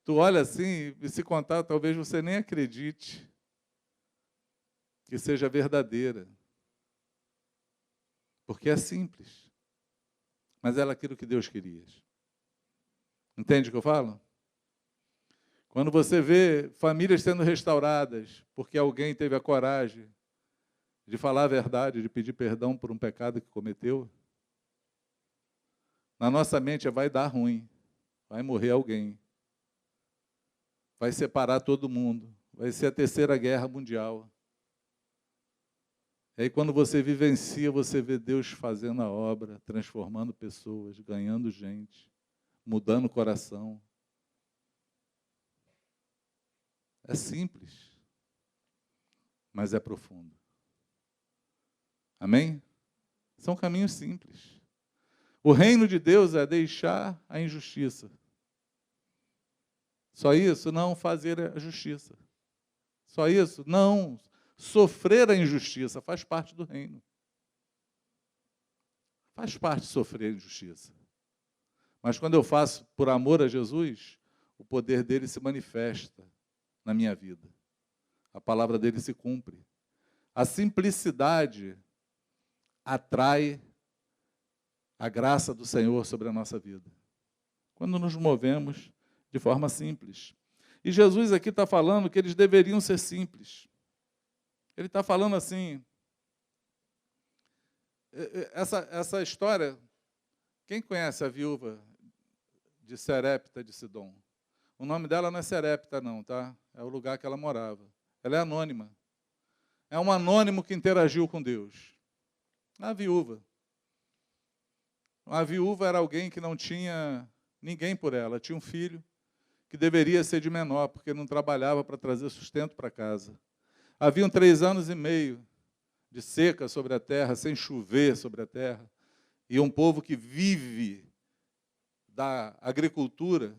tu olha assim e se contar, talvez você nem acredite que seja verdadeira. Porque é simples. Mas era aquilo que Deus queria. Entende o que eu falo? Quando você vê famílias sendo restauradas, porque alguém teve a coragem de falar a verdade, de pedir perdão por um pecado que cometeu, na nossa mente vai dar ruim, vai morrer alguém, vai separar todo mundo, vai ser a terceira guerra mundial. E aí, quando você vivencia, você vê Deus fazendo a obra, transformando pessoas, ganhando gente, mudando o coração. É simples, mas é profundo. Amém? São caminhos simples. O reino de Deus é deixar a injustiça. Só isso? Não fazer a justiça. Só isso? Não sofrer a injustiça. Faz parte do reino. Faz parte sofrer a injustiça. Mas quando eu faço por amor a Jesus, o poder dele se manifesta na minha vida. A palavra dele se cumpre. A simplicidade atrai a graça do Senhor sobre a nossa vida. Quando nos movemos de forma simples. E Jesus aqui está falando que eles deveriam ser simples. Ele está falando assim, essa história, quem conhece a viúva de Serepta de Sidom? O nome dela não é Serepta não, tá? É o lugar que ela morava. Ela é anônima. É um anônimo que interagiu com Deus. A viúva. A viúva era alguém que não tinha ninguém por ela. Tinha um filho que deveria ser de menor, porque não trabalhava para trazer sustento para casa. Haviam 3 anos e meio de seca sobre a terra, sem chover sobre a terra. E um povo que vive da agricultura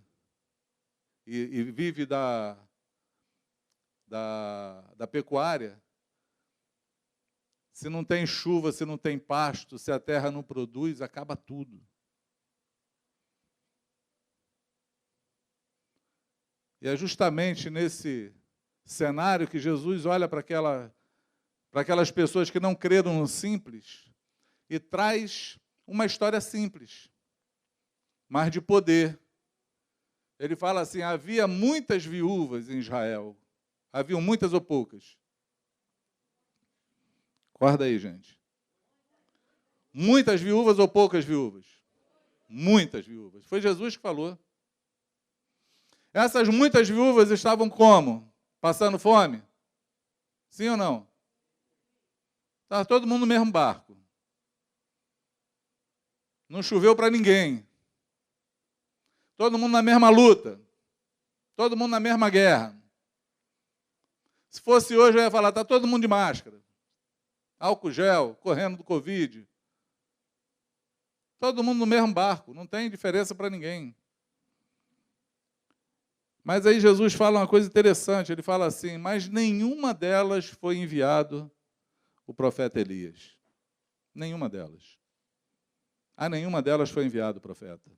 e vive da pecuária. Se não tem chuva, se não tem pasto, se a terra não produz, acaba tudo. E é justamente nesse cenário que Jesus olha para aquelas pessoas que não creram no simples e traz uma história simples, mas de poder. Ele fala assim, havia muitas viúvas em Israel. Haviam muitas ou poucas? Acorda aí, gente. Muitas viúvas ou poucas viúvas? Muitas viúvas. Foi Jesus que falou. Essas muitas viúvas estavam como? Passando fome? Sim ou não? Estava todo mundo no mesmo barco. Não choveu para ninguém. Todo mundo na mesma luta. Todo mundo na mesma guerra. Se fosse hoje, eu ia falar, está todo mundo de máscara. Álcool gel, correndo do Covid. Todo mundo no mesmo barco, não tem diferença para ninguém. Mas aí Jesus fala uma coisa interessante, ele fala assim, mas nenhuma delas foi enviado o profeta Elias. Nenhuma delas. A nenhuma delas foi enviado o profeta.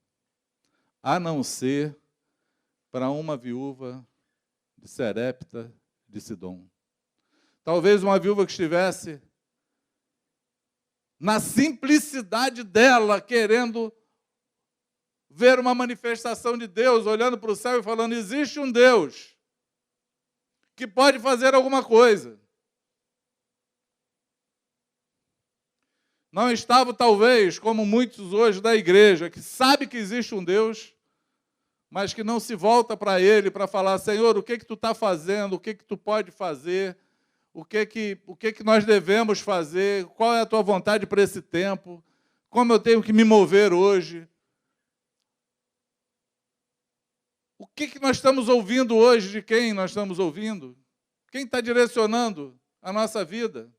A não ser para uma viúva de Serepta de Sidom. Talvez uma viúva que estivesse na simplicidade dela, querendo ver uma manifestação de Deus, olhando para o céu e falando, existe um Deus que pode fazer alguma coisa. Não estava, talvez, como muitos hoje da igreja, que sabe que existe um Deus, mas que não se volta para Ele para falar, Senhor, o que tu está fazendo, o que tu pode fazer, o que nós devemos fazer, qual é a tua vontade para esse tempo, como eu tenho que me mover hoje. O que nós estamos ouvindo hoje, de quem nós estamos ouvindo? Quem está direcionando a nossa vida?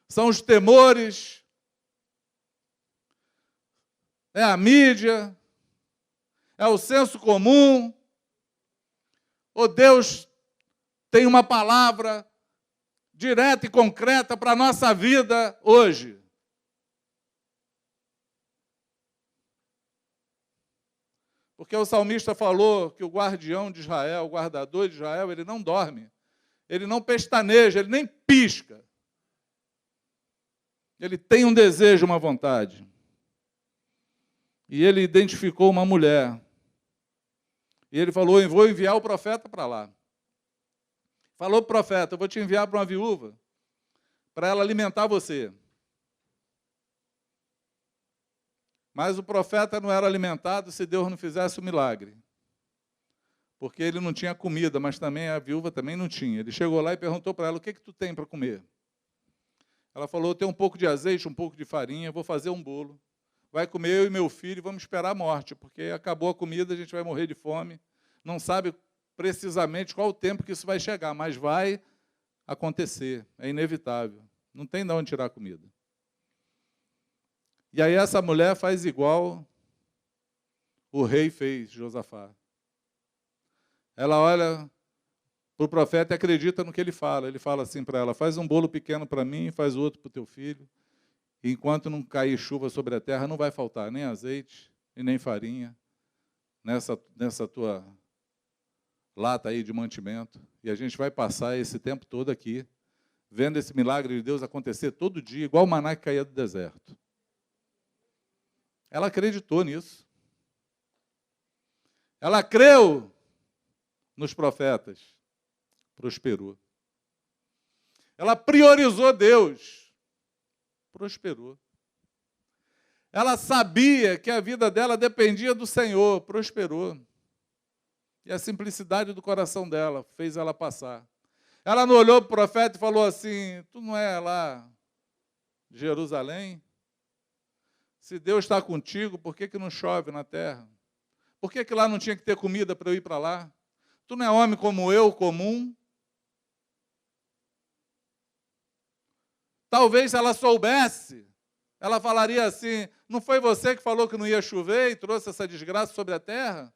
São os temores, é a mídia, é o senso comum, ou Deus tem uma palavra direta e concreta para a nossa vida hoje? Porque o salmista falou que o guardião de Israel, o guardador de Israel, ele não dorme, ele não pestaneja, ele nem pisca. Ele tem um desejo, uma vontade. E ele identificou uma mulher. E ele falou, eu vou enviar o profeta para lá. Falou para o profeta, eu vou te enviar para uma viúva. para ela alimentar você. Mas o profeta não era alimentado se Deus não fizesse o milagre. Porque ele não tinha comida, mas também a viúva também não tinha. Ele chegou lá e perguntou para ela, o que tu tem para comer? Ela falou, eu tenho um pouco de azeite, um pouco de farinha, vou fazer um bolo. Vai comer eu e meu filho e vamos esperar a morte, porque acabou a comida, a gente vai morrer de fome. Não sabe precisamente qual o tempo que isso vai chegar, mas vai acontecer, é inevitável. Não tem de onde tirar a comida. E aí essa mulher faz igual o rei fez, Josafá. Ela olha para o profeta e acredita no que ele fala. Ele fala assim para ela, faz um bolo pequeno para mim, faz outro para o teu filho. E enquanto não cair chuva sobre a terra, não vai faltar nem azeite e nem farinha nessa tua lata aí de mantimento. E a gente vai passar esse tempo todo aqui, vendo esse milagre de Deus acontecer todo dia, igual o maná que caía do deserto. Ela acreditou nisso. Ela creu nos profetas. Prosperou. Ela priorizou Deus. Prosperou. Ela sabia que a vida dela dependia do Senhor. Prosperou. E a simplicidade do coração dela fez ela passar. Ela não olhou para o profeta e falou assim, tu não é lá de Jerusalém? Se Deus está contigo, por que não chove na terra? Por que lá não tinha que ter comida para eu ir para lá? Tu não é homem como eu, comum? Talvez se ela soubesse, ela falaria assim, não foi você que falou que não ia chover e trouxe essa desgraça sobre a terra?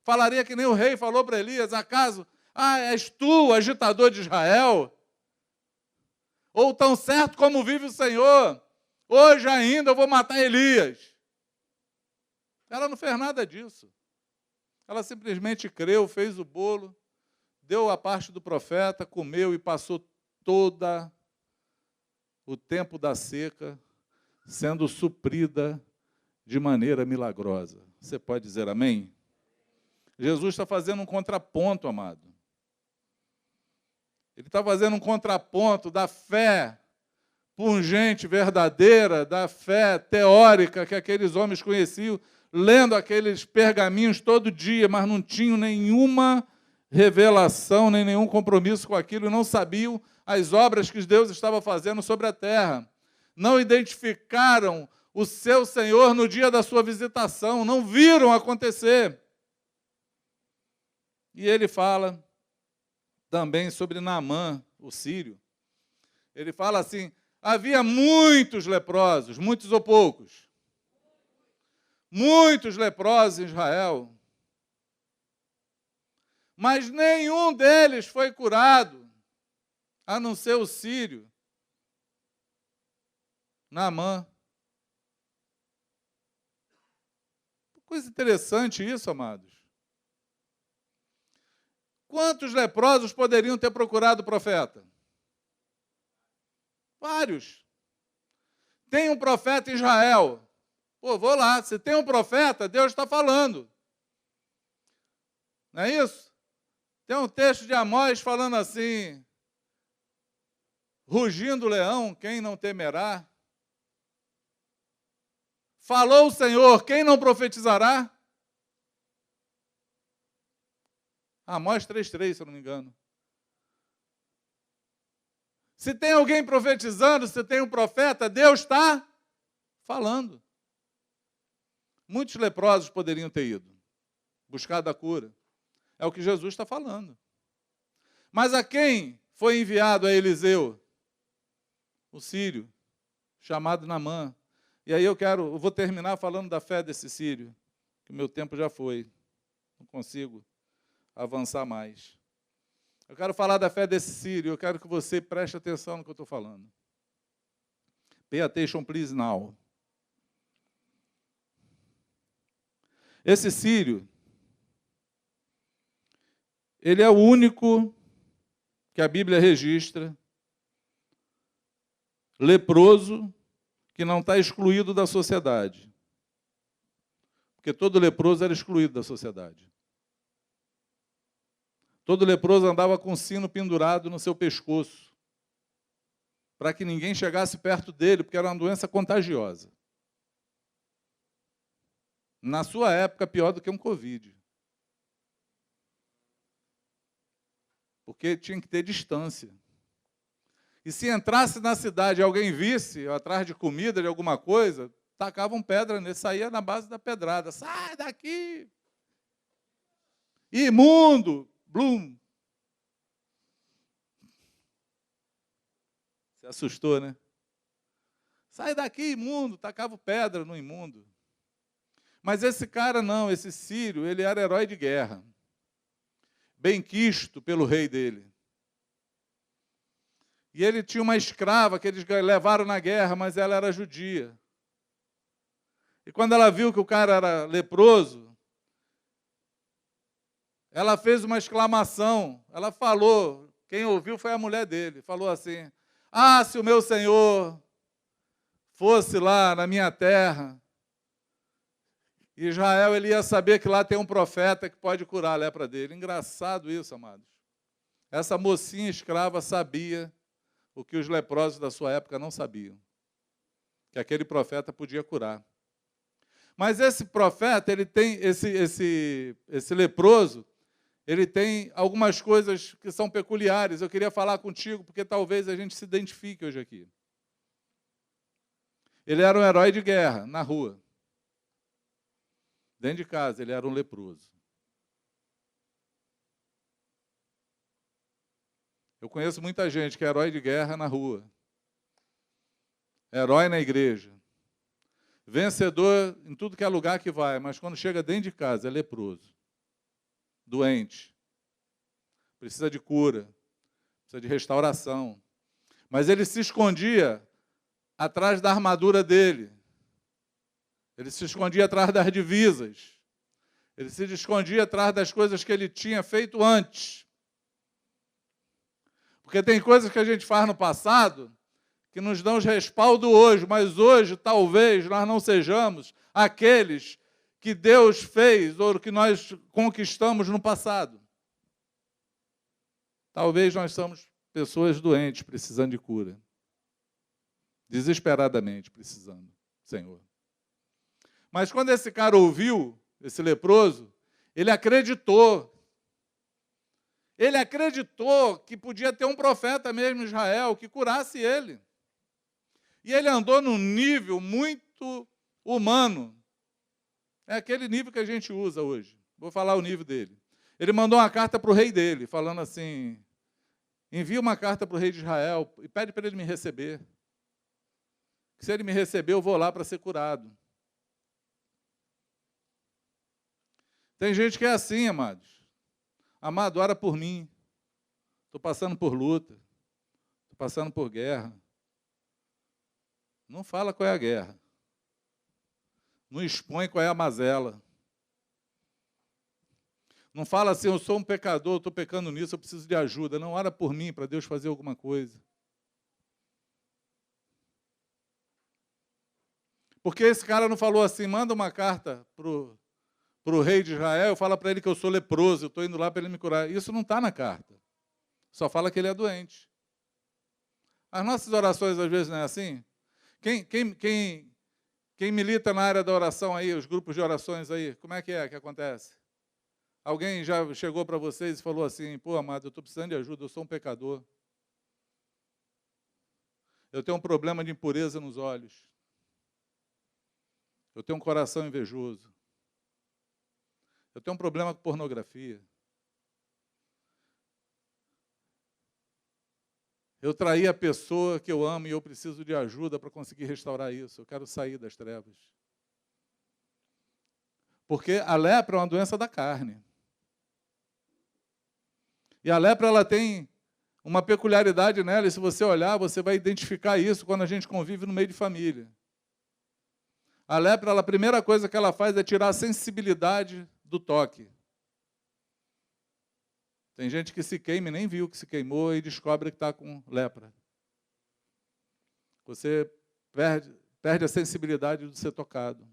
Falaria que nem o rei falou para Elias, acaso, és tu, agitador de Israel? Ou tão certo como vive o Senhor, hoje ainda eu vou matar Elias. Ela não fez nada disso. Ela simplesmente creu, fez o bolo, deu a parte do profeta, comeu e passou toda o tempo da seca sendo suprida de maneira milagrosa. Você pode dizer amém? Jesus está fazendo um contraponto, amado. Ele está fazendo um contraponto da fé pungente, verdadeira, da fé teórica que aqueles homens conheciam, lendo aqueles pergaminhos todo dia, mas não tinham nenhuma revelação, nem nenhum compromisso com aquilo, e não sabiam as obras que Deus estava fazendo sobre a terra. Não identificaram o seu Senhor no dia da sua visitação, não viram acontecer. E ele fala também sobre Naamã, o sírio. Ele fala assim, havia muitos leprosos, muitos ou poucos? Muitos leprosos em Israel. Mas nenhum deles foi curado, a não ser o sírio, Naamã. Coisa interessante isso, amados. Quantos leprosos poderiam ter procurado o profeta? Vários. Tem um profeta em Israel. Pô, vou lá. Se tem um profeta, Deus está falando. Não é isso? Tem um texto de Amós falando assim, rugindo o leão, quem não temerá? Falou o Senhor, quem não profetizará? Amós 3,3, se eu não me engano. Se tem alguém profetizando, se tem um profeta, Deus está falando. Muitos leprosos poderiam ter ido, buscado a cura. É o que Jesus está falando. Mas a quem foi enviado a Eliseu? O sírio, chamado Naamã. E aí eu vou terminar falando da fé desse sírio, que o meu tempo já foi. Não consigo avançar mais. Eu quero falar da fé desse sírio, eu quero que você preste atenção no que eu estou falando. Pay attention, please, now. Esse sírio, ele é o único que a Bíblia registra, leproso, que não está excluído da sociedade. Porque todo leproso era excluído da sociedade. Todo leproso andava com um sino pendurado no seu pescoço. para que ninguém chegasse perto dele, porque era uma doença contagiosa. Na sua época, pior do que um Covid. Porque tinha que ter distância. E se entrasse na cidade e alguém visse, atrás de comida, de alguma coisa, tacavam pedra nele, saía na base da pedrada. Sai daqui! Imundo! Blum! Se assustou, né? Sai daqui, imundo! Tacava pedra no imundo. Mas esse cara não, esse sírio, ele era herói de guerra. Benquisto pelo rei dele. E ele tinha uma escrava que eles levaram na guerra, mas ela era judia. E quando ela viu que o cara era leproso, ela fez uma exclamação. Ela falou, quem ouviu foi a mulher dele, falou assim: ah, se o meu senhor fosse lá na minha terra, Israel, ele ia saber que lá tem um profeta que pode curar a lepra dele. Engraçado isso, amados. Essa mocinha escrava sabia o que os leprosos da sua época não sabiam, que aquele profeta podia curar. Mas esse profeta, ele tem, esse leproso, ele tem algumas coisas que são peculiares. Eu queria falar contigo, porque talvez a gente se identifique hoje aqui. Ele era um herói de guerra, na rua. Dentro de casa, ele era um leproso. Eu conheço muita gente que é herói de guerra na rua. Herói na igreja. Vencedor em tudo que é lugar que vai, mas quando chega dentro de casa é leproso. Doente. Precisa de cura. Precisa de restauração. Mas ele se escondia atrás da armadura dele. Ele se escondia atrás das divisas. Ele se escondia atrás das coisas que ele tinha feito antes. Porque tem coisas que a gente faz no passado que nos dão respaldo hoje, mas hoje talvez nós não sejamos aqueles que Deus fez ou que nós conquistamos no passado. Talvez nós somos pessoas doentes, precisando de cura. Desesperadamente precisando, Senhor. Mas quando esse cara ouviu, esse leproso, ele acreditou. Ele acreditou que podia ter um profeta mesmo em Israel que curasse ele. E ele andou num nível muito humano. É aquele nível que a gente usa hoje. Vou falar o nível dele. Ele mandou uma carta para o rei dele, falando assim: envia uma carta para o rei de Israel e pede para ele me receber. Se ele me receber, eu vou lá para ser curado. Tem gente que é assim, amados. Amado, ora por mim. Estou passando por luta. Estou passando por guerra. Não fala qual é a guerra. Não expõe qual é a mazela. Não fala assim, eu sou um pecador, estou pecando nisso, eu preciso de ajuda. Não, ora por mim, para Deus fazer alguma coisa. Porque esse cara não falou assim, manda uma carta para o rei de Israel, fala para ele que eu sou leproso, eu estou indo lá para ele me curar. Isso não está na carta. Só fala que ele é doente. As nossas orações, às vezes, não é assim? Quem milita na área da oração aí, os grupos de orações aí, como é que acontece? Alguém já chegou para vocês e falou assim, pô, amado, eu estou precisando de ajuda, eu sou um pecador. Eu tenho um problema de impureza nos olhos. Eu tenho um coração invejoso. Eu tenho um problema com pornografia. Eu traí a pessoa que eu amo e eu preciso de ajuda para conseguir restaurar isso. Eu quero sair das trevas. Porque a lepra é uma doença da carne. E a lepra, ela tem uma peculiaridade nela, e se você olhar, você vai identificar isso quando a gente convive no meio de família. A lepra, a primeira coisa que ela faz é tirar a sensibilidade do toque. Tem gente que se queima e nem viu que se queimou e descobre que está com lepra. Você perde a sensibilidade de ser tocado.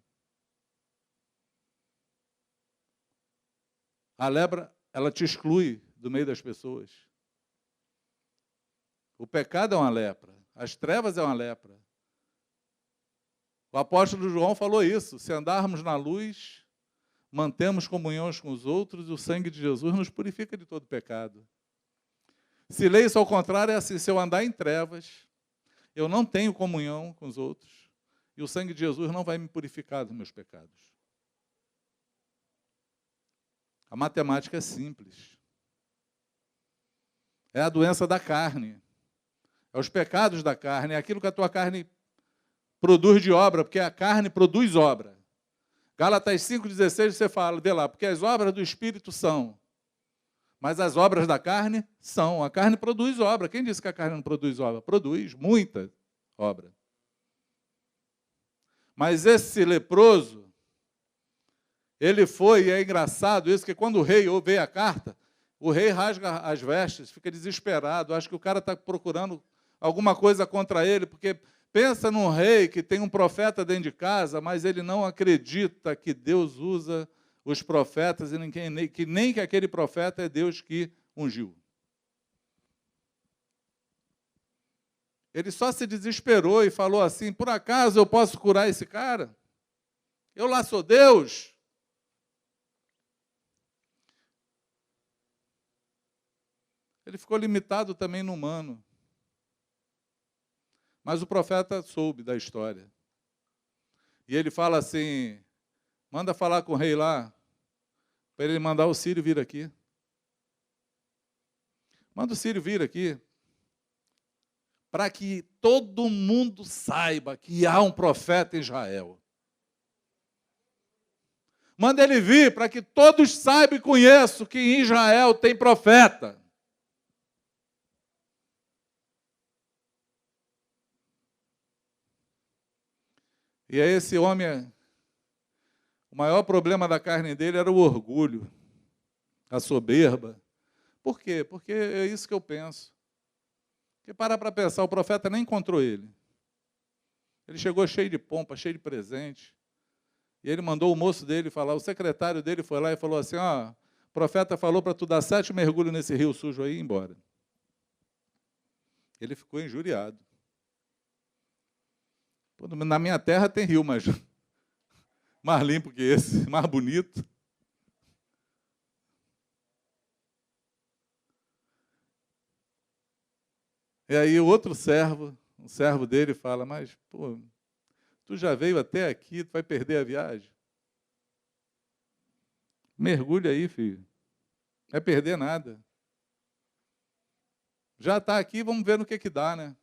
A lepra, ela te exclui do meio das pessoas. O pecado é uma lepra. As trevas é uma lepra. O apóstolo João falou isso: se andarmos na luz, mantemos comunhão uns com os outros, e o sangue de Jesus nos purifica de todo pecado. Se lê isso ao contrário, é assim: se eu andar em trevas, eu não tenho comunhão com os outros, e o sangue de Jesus não vai me purificar dos meus pecados. A matemática é simples. É a doença da carne. É os pecados da carne. É aquilo que a tua carne produz de obra, porque a carne produz obra. Gálatas 5,16 você fala, vê lá, porque as obras do Espírito são, mas as obras da carne são. A carne produz obra. Quem disse que a carne não produz obra? Produz muita obra. Mas esse leproso, ele foi, e é engraçado isso, que quando o rei vê a carta, o rei rasga as vestes, fica desesperado, acha que o cara está procurando alguma coisa contra ele, porque pensa num rei que tem um profeta dentro de casa, mas ele não acredita que Deus usa os profetas, e que nem que aquele profeta é Deus que ungiu. Ele só se desesperou e falou assim: por acaso eu posso curar esse cara? Eu lá sou Deus? Ele ficou limitado também no humano. Mas o profeta soube da história. E ele fala assim: manda falar com o rei lá, para ele mandar o Sírio vir aqui. Manda o Sírio vir aqui, para que todo mundo saiba que há um profeta em Israel. Manda ele vir para que todos saibam e conheçam que em Israel tem profeta. E aí esse homem, o maior problema da carne dele era o orgulho, a soberba. Por quê? Porque é isso que eu penso. Porque para pensar, o profeta nem encontrou ele. Ele chegou cheio de pompa, cheio de presente. E ele mandou o moço dele falar, o secretário dele foi lá e falou assim: ó, o profeta falou para tu dar 7 mergulhos nesse rio sujo aí e ir embora. Ele ficou injuriado. Na minha terra tem rio, mas mais limpo que esse, mais bonito. E aí o outro servo, um servo dele, fala: mas, pô, tu já veio até aqui, tu vai perder a viagem? Mergulha aí, filho. Não vai perder nada. Já está aqui, vamos ver no que dá, né?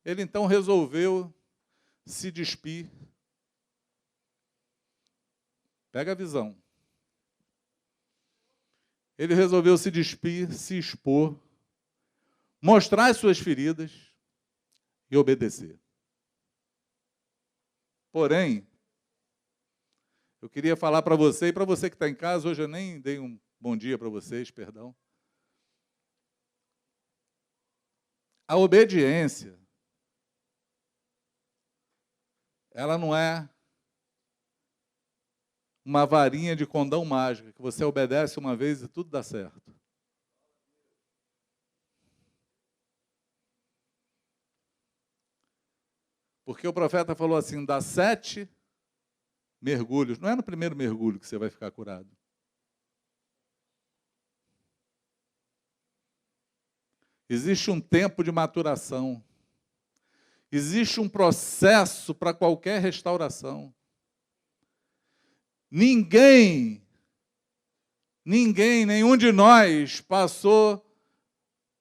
Ele então resolveu se despir. Pega a visão. Ele resolveu se despir, se expor, mostrar as suas feridas e obedecer. Porém, eu queria falar para você e para você que está em casa, hoje eu nem dei um bom dia para vocês, perdão. A obediência, ela não é uma varinha de condão mágica, que você obedece uma vez e tudo dá certo. Porque o profeta falou assim: dá 7 mergulhos. Não é no primeiro mergulho que você vai ficar curado. Existe um tempo de maturação. Existe um processo para qualquer restauração. Nenhum de nós passou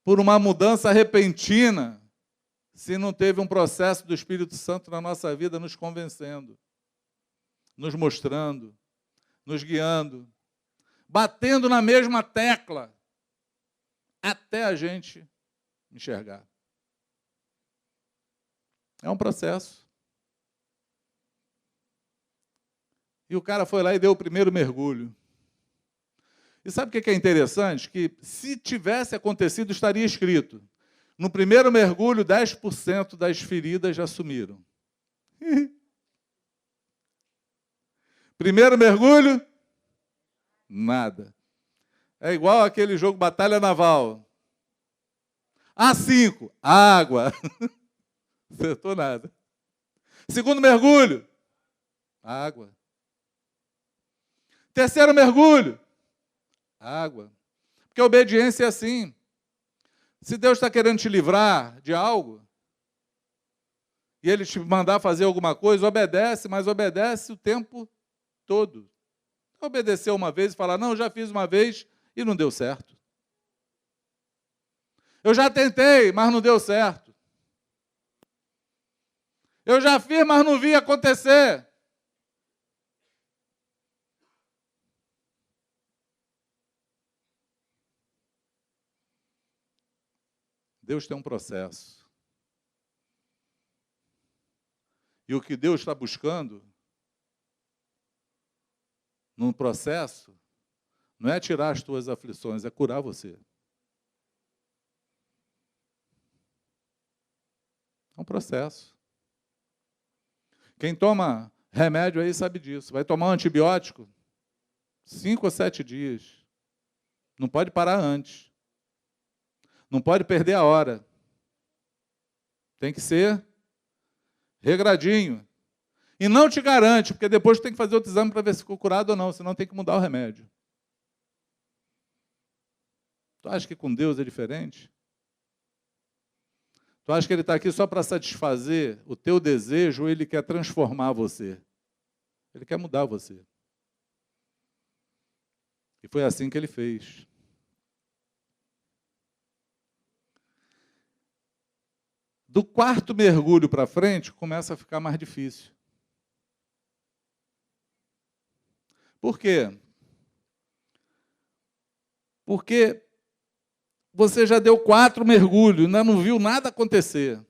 por uma mudança repentina se não teve um processo do Espírito Santo na nossa vida nos convencendo, nos mostrando, nos guiando, batendo na mesma tecla, até a gente enxergar. É um processo. E o cara foi lá e deu o primeiro mergulho. E sabe o que é interessante? Que se tivesse acontecido, estaria escrito: no primeiro mergulho, 10% das feridas já sumiram. Primeiro mergulho, nada. É igual aquele jogo Batalha Naval. A5, água. Acertou nada. Segundo mergulho, água. Terceiro mergulho, água. Porque a obediência é assim. Se Deus está querendo te livrar de algo, e Ele te mandar fazer alguma coisa, obedece, mas obedece o tempo todo. Obedecer uma vez e falar, não, já fiz uma vez e não deu certo. Eu já tentei, mas não deu certo. Eu já fiz, mas não vi acontecer. Deus tem um processo. E o que Deus está buscando num processo não é tirar as tuas aflições, é curar você. É um processo. Quem toma remédio aí sabe disso. Vai tomar um antibiótico 5 ou 7 dias. Não pode parar antes. Não pode perder a hora. Tem que ser regradinho. E não te garante, porque depois tem que fazer outro exame para ver se ficou curado ou não, senão tem que mudar o remédio. Tu acha que com Deus é diferente? Tu acha que Ele está aqui só para satisfazer o teu desejo ou Ele quer transformar você? Ele quer mudar você. E foi assim que Ele fez. Do quarto mergulho para frente, começa a ficar mais difícil. Por quê? Porque você já deu 4 mergulhos, ainda não viu nada acontecer.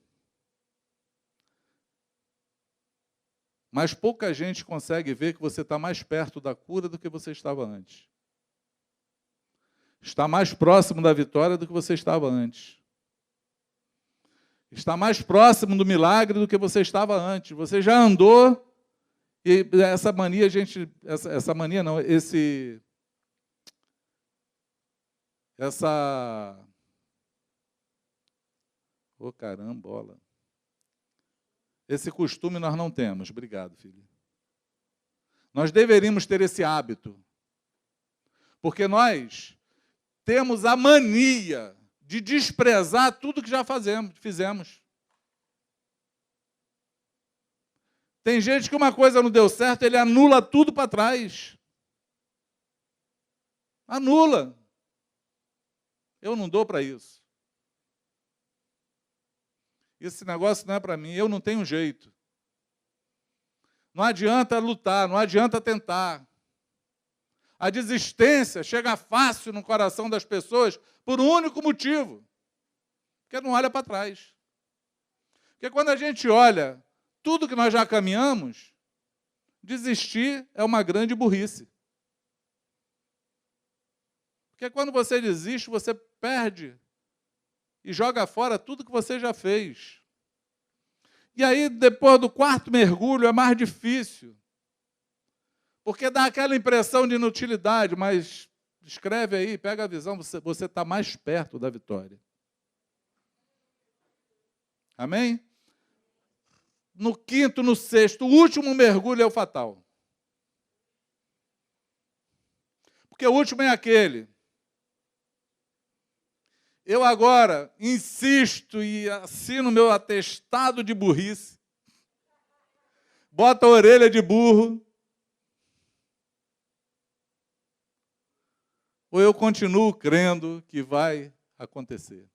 Mas pouca gente consegue ver que você está mais perto da cura do que você estava antes. Está mais próximo da vitória do que você estava antes. Está mais próximo do milagre do que você estava antes. Você já andou, e essa mania, gente, essa mania não, ô carambola. Esse costume nós não temos. Obrigado, filho. Nós deveríamos ter esse hábito. Porque nós temos a mania de desprezar tudo que já fizemos. Tem gente que uma coisa não deu certo, ele anula tudo para trás. Anula. Eu não dou para isso. Esse negócio não é para mim, eu não tenho jeito. Não adianta lutar, não adianta tentar. A desistência chega fácil no coração das pessoas por um único motivo, porque não olha para trás. Porque quando a gente olha tudo que nós já caminhamos, desistir é uma grande burrice. Porque quando você desiste, você perde e joga fora tudo que você já fez. E aí, depois do quarto mergulho, é mais difícil. Porque dá aquela impressão de inutilidade, mas escreve aí, pega a visão, você está mais perto da vitória. Amém? No quinto, no sexto, o último mergulho é o fatal. Porque o último é aquele. Eu agora insisto e assino meu atestado de burrice, boto a orelha de burro, ou eu continuo crendo que vai acontecer.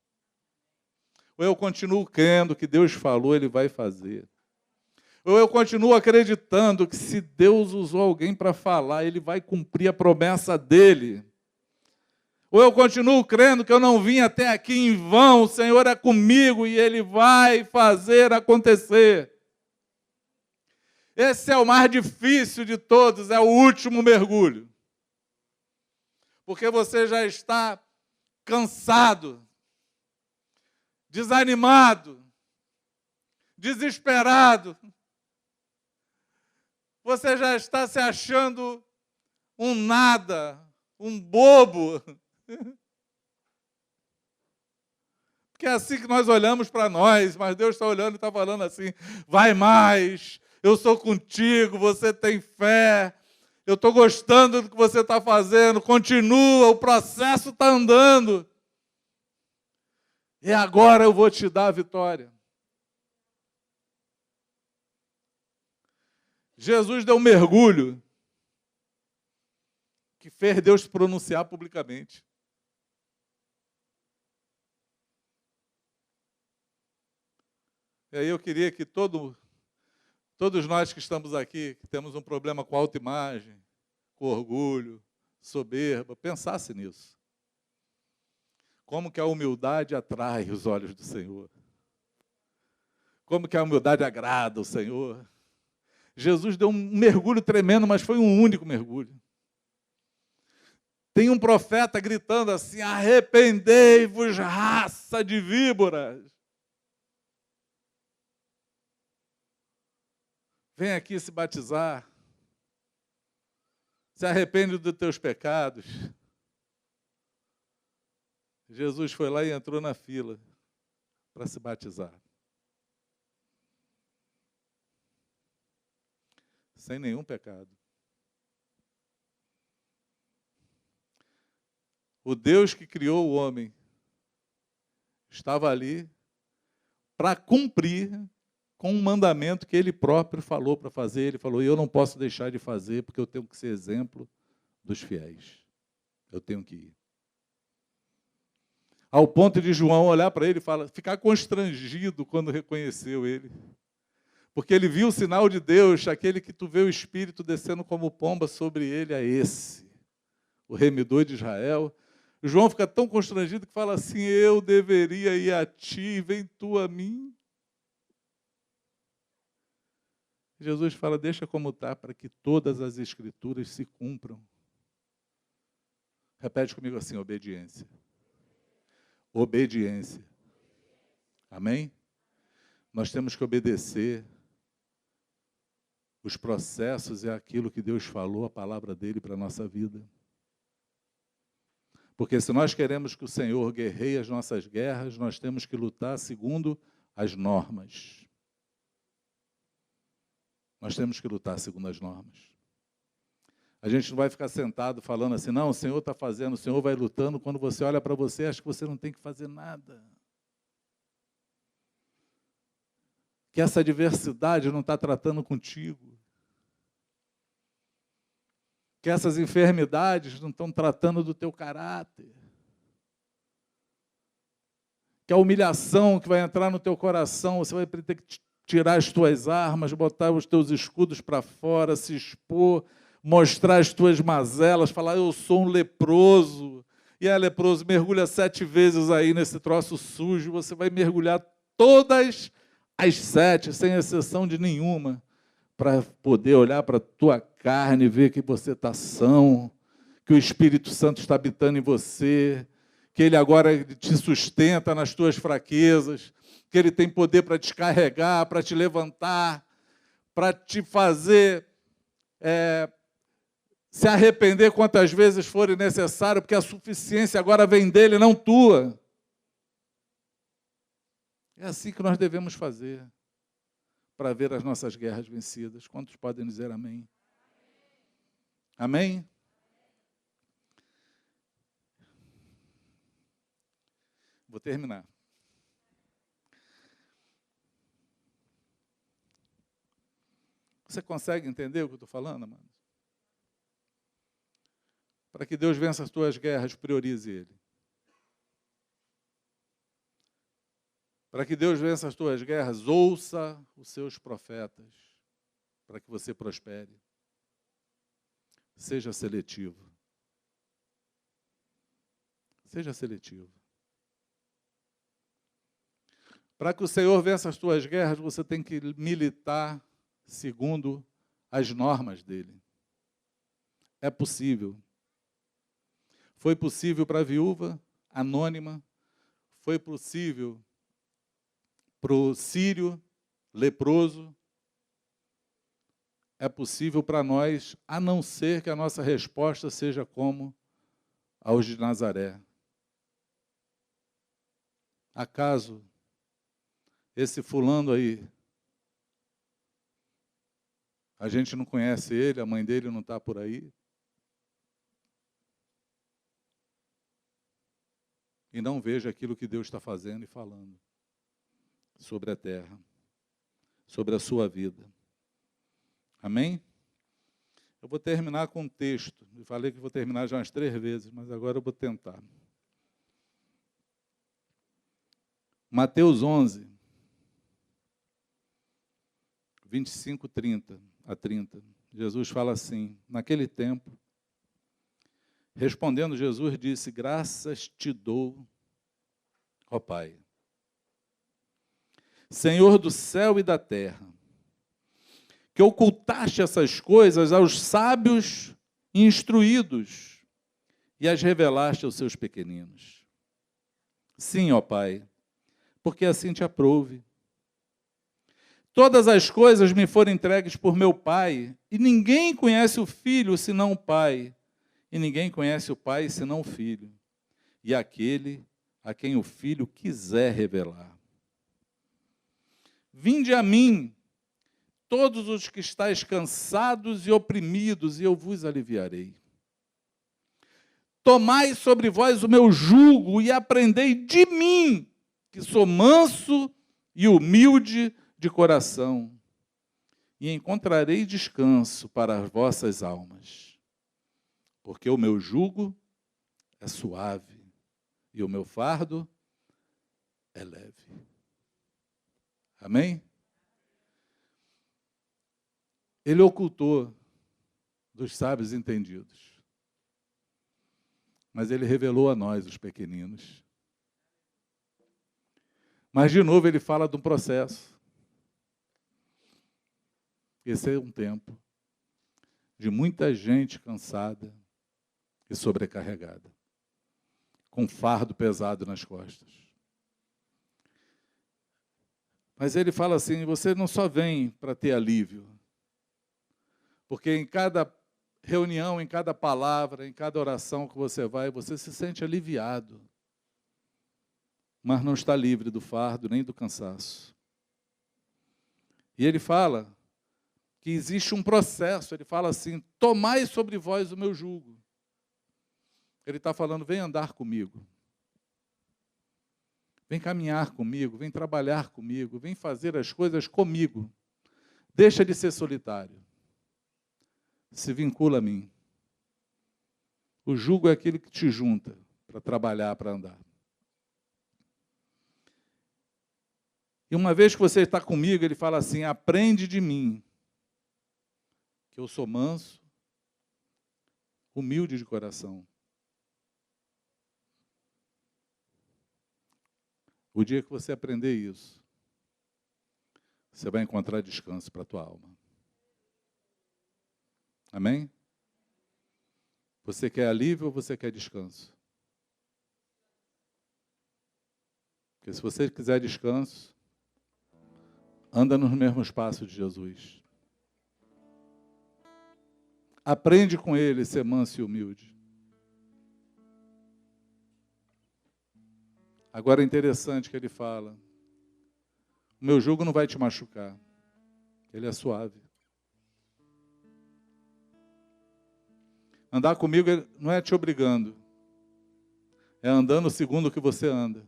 Ou eu continuo crendo que Deus falou, Ele vai fazer. Ou eu continuo acreditando que se Deus usou alguém para falar, Ele vai cumprir a promessa dEle. Ou eu continuo crendo que eu não vim até aqui em vão, o Senhor é comigo e Ele vai fazer acontecer. Esse é o mais difícil de todos, é o último mergulho. Porque você já está cansado, desanimado, desesperado. Você já está se achando um nada, um bobo. Porque é assim que nós olhamos para nós, mas Deus está olhando e está falando assim, vai mais, eu sou contigo, você tem fé, eu estou gostando do que você está fazendo, continua, o processo está andando. E agora eu vou te dar a vitória. Jesus deu um mergulho que fez Deus se pronunciar publicamente. E aí eu queria que todos nós que estamos aqui, que temos um problema com autoimagem, com orgulho, soberba, pensasse nisso. Como que a humildade atrai os olhos do Senhor? Como que a humildade agrada o Senhor? Jesus deu um mergulho tremendo, mas foi um único mergulho. Tem um profeta gritando assim, arrependei-vos, raça de víboras. Vem aqui se batizar. Se arrepende dos teus pecados. Jesus foi lá e entrou na fila para se batizar. Sem nenhum pecado. O Deus que criou o homem estava ali para cumprir com um mandamento que ele próprio falou para fazer. Ele falou, eu não posso deixar de fazer, porque eu tenho que ser exemplo dos fiéis. Eu tenho que ir. Ao ponto de João olhar para ele e ficar constrangido quando reconheceu ele. Porque ele viu o sinal de Deus, aquele que tu vê o Espírito descendo como pomba sobre ele, é esse, o remidor de Israel. João fica tão constrangido que fala assim, eu deveria ir a ti, vem tu a mim. Jesus fala, deixa como está, para que todas as Escrituras se cumpram. Repete comigo assim, obediência. Obediência. Amém? Nós temos que obedecer os processos e aquilo que Deus falou, a palavra dele para a nossa vida. Porque se nós queremos que o Senhor guerreie as nossas guerras, nós temos que lutar segundo as normas. Nós temos que lutar segundo as normas. A gente não vai ficar sentado falando assim, não, o Senhor está fazendo, o Senhor vai lutando, quando você olha para você, acha que você não tem que fazer nada. Que essa adversidade não está tratando contigo. Que essas enfermidades não estão tratando do teu caráter. Que a humilhação que vai entrar no teu coração, você vai ter que tirar as tuas armas, botar os teus escudos para fora, se expor, mostrar as tuas mazelas, falar, eu sou um leproso. E é leproso, mergulha 7 vezes aí nesse troço sujo, você vai mergulhar todas as 7, sem exceção de nenhuma, para poder olhar para a tua carne e ver que você está são, que o Espírito Santo está habitando em você, que Ele agora te sustenta nas tuas fraquezas, que Ele tem poder para descarregar, para te levantar, para te fazer se arrepender quantas vezes for necessário, porque a suficiência agora vem dEle, não tua. É assim que nós devemos fazer para ver as nossas guerras vencidas. Quantos podem dizer amém? Amém? Vou terminar. Você consegue entender o que eu estou falando, amados? Para que Deus vença as tuas guerras, priorize Ele. Para que Deus vença as tuas guerras, ouça os seus profetas, para que você prospere. Seja seletivo. Seja seletivo. Para que o Senhor vença as tuas guerras, você tem que militar segundo as normas dEle. É possível. Foi possível para a viúva anônima, foi possível para o sírio leproso, é possível para nós, a não ser que a nossa resposta seja como aos de Nazaré. Acaso esse fulano aí, a gente não conhece ele, a mãe dele não está por aí? E não veja aquilo que Deus está fazendo e falando sobre a terra, sobre a sua vida. Amém? Eu vou terminar com um texto. Eu falei que vou terminar já umas 3 vezes, mas agora eu vou tentar. Mateus 11, 25, 30 a 30. Jesus fala assim: naquele tempo, respondendo Jesus, disse: graças te dou, ó Pai, Senhor do céu e da terra, que ocultaste essas coisas aos sábios e instruídos e as revelaste aos seus pequeninos. Sim, ó Pai, porque assim te aprouve. Todas as coisas me foram entregues por meu Pai, e ninguém conhece o Filho senão o Pai, e ninguém conhece o Pai senão o Filho, e aquele a quem o Filho quiser revelar. Vinde a mim, todos os que estáis cansados e oprimidos, e eu vos aliviarei. Tomai sobre vós o meu jugo e aprendei de mim, que sou manso e humilde de coração, e encontrarei descanso para as vossas almas, porque o meu jugo é suave e o meu fardo é leve. Amém? Ele ocultou dos sábios entendidos, mas ele revelou a nós, os pequeninos. Mas, de novo, ele fala de um processo. Esse é um tempo de muita gente cansada e sobrecarregada, com fardo pesado nas costas. Mas ele fala assim: você não só vem para ter alívio, porque em cada reunião, em cada palavra, em cada oração que você vai, você se sente aliviado, mas não está livre do fardo nem do cansaço. E ele fala que existe um processo. Ele fala assim: tomai sobre vós o meu jugo. Ele está falando: vem andar comigo, vem caminhar comigo, vem trabalhar comigo, vem fazer as coisas comigo. Deixa de ser solitário, se vincula a mim. O jugo é aquele que te junta para trabalhar, para andar. E uma vez que você está comigo, ele fala assim: aprende de mim, que eu sou manso, humilde de coração. O dia que você aprender isso, você vai encontrar descanso para a tua alma. Amém? Você quer alívio ou você quer descanso? Porque se você quiser descanso, anda nos mesmos passos de Jesus. Aprende com ele ser manso e humilde. Agora é interessante que ele fala: o meu jugo não vai te machucar, ele é suave. Andar comigo não é te obrigando, é andando segundo o que você anda,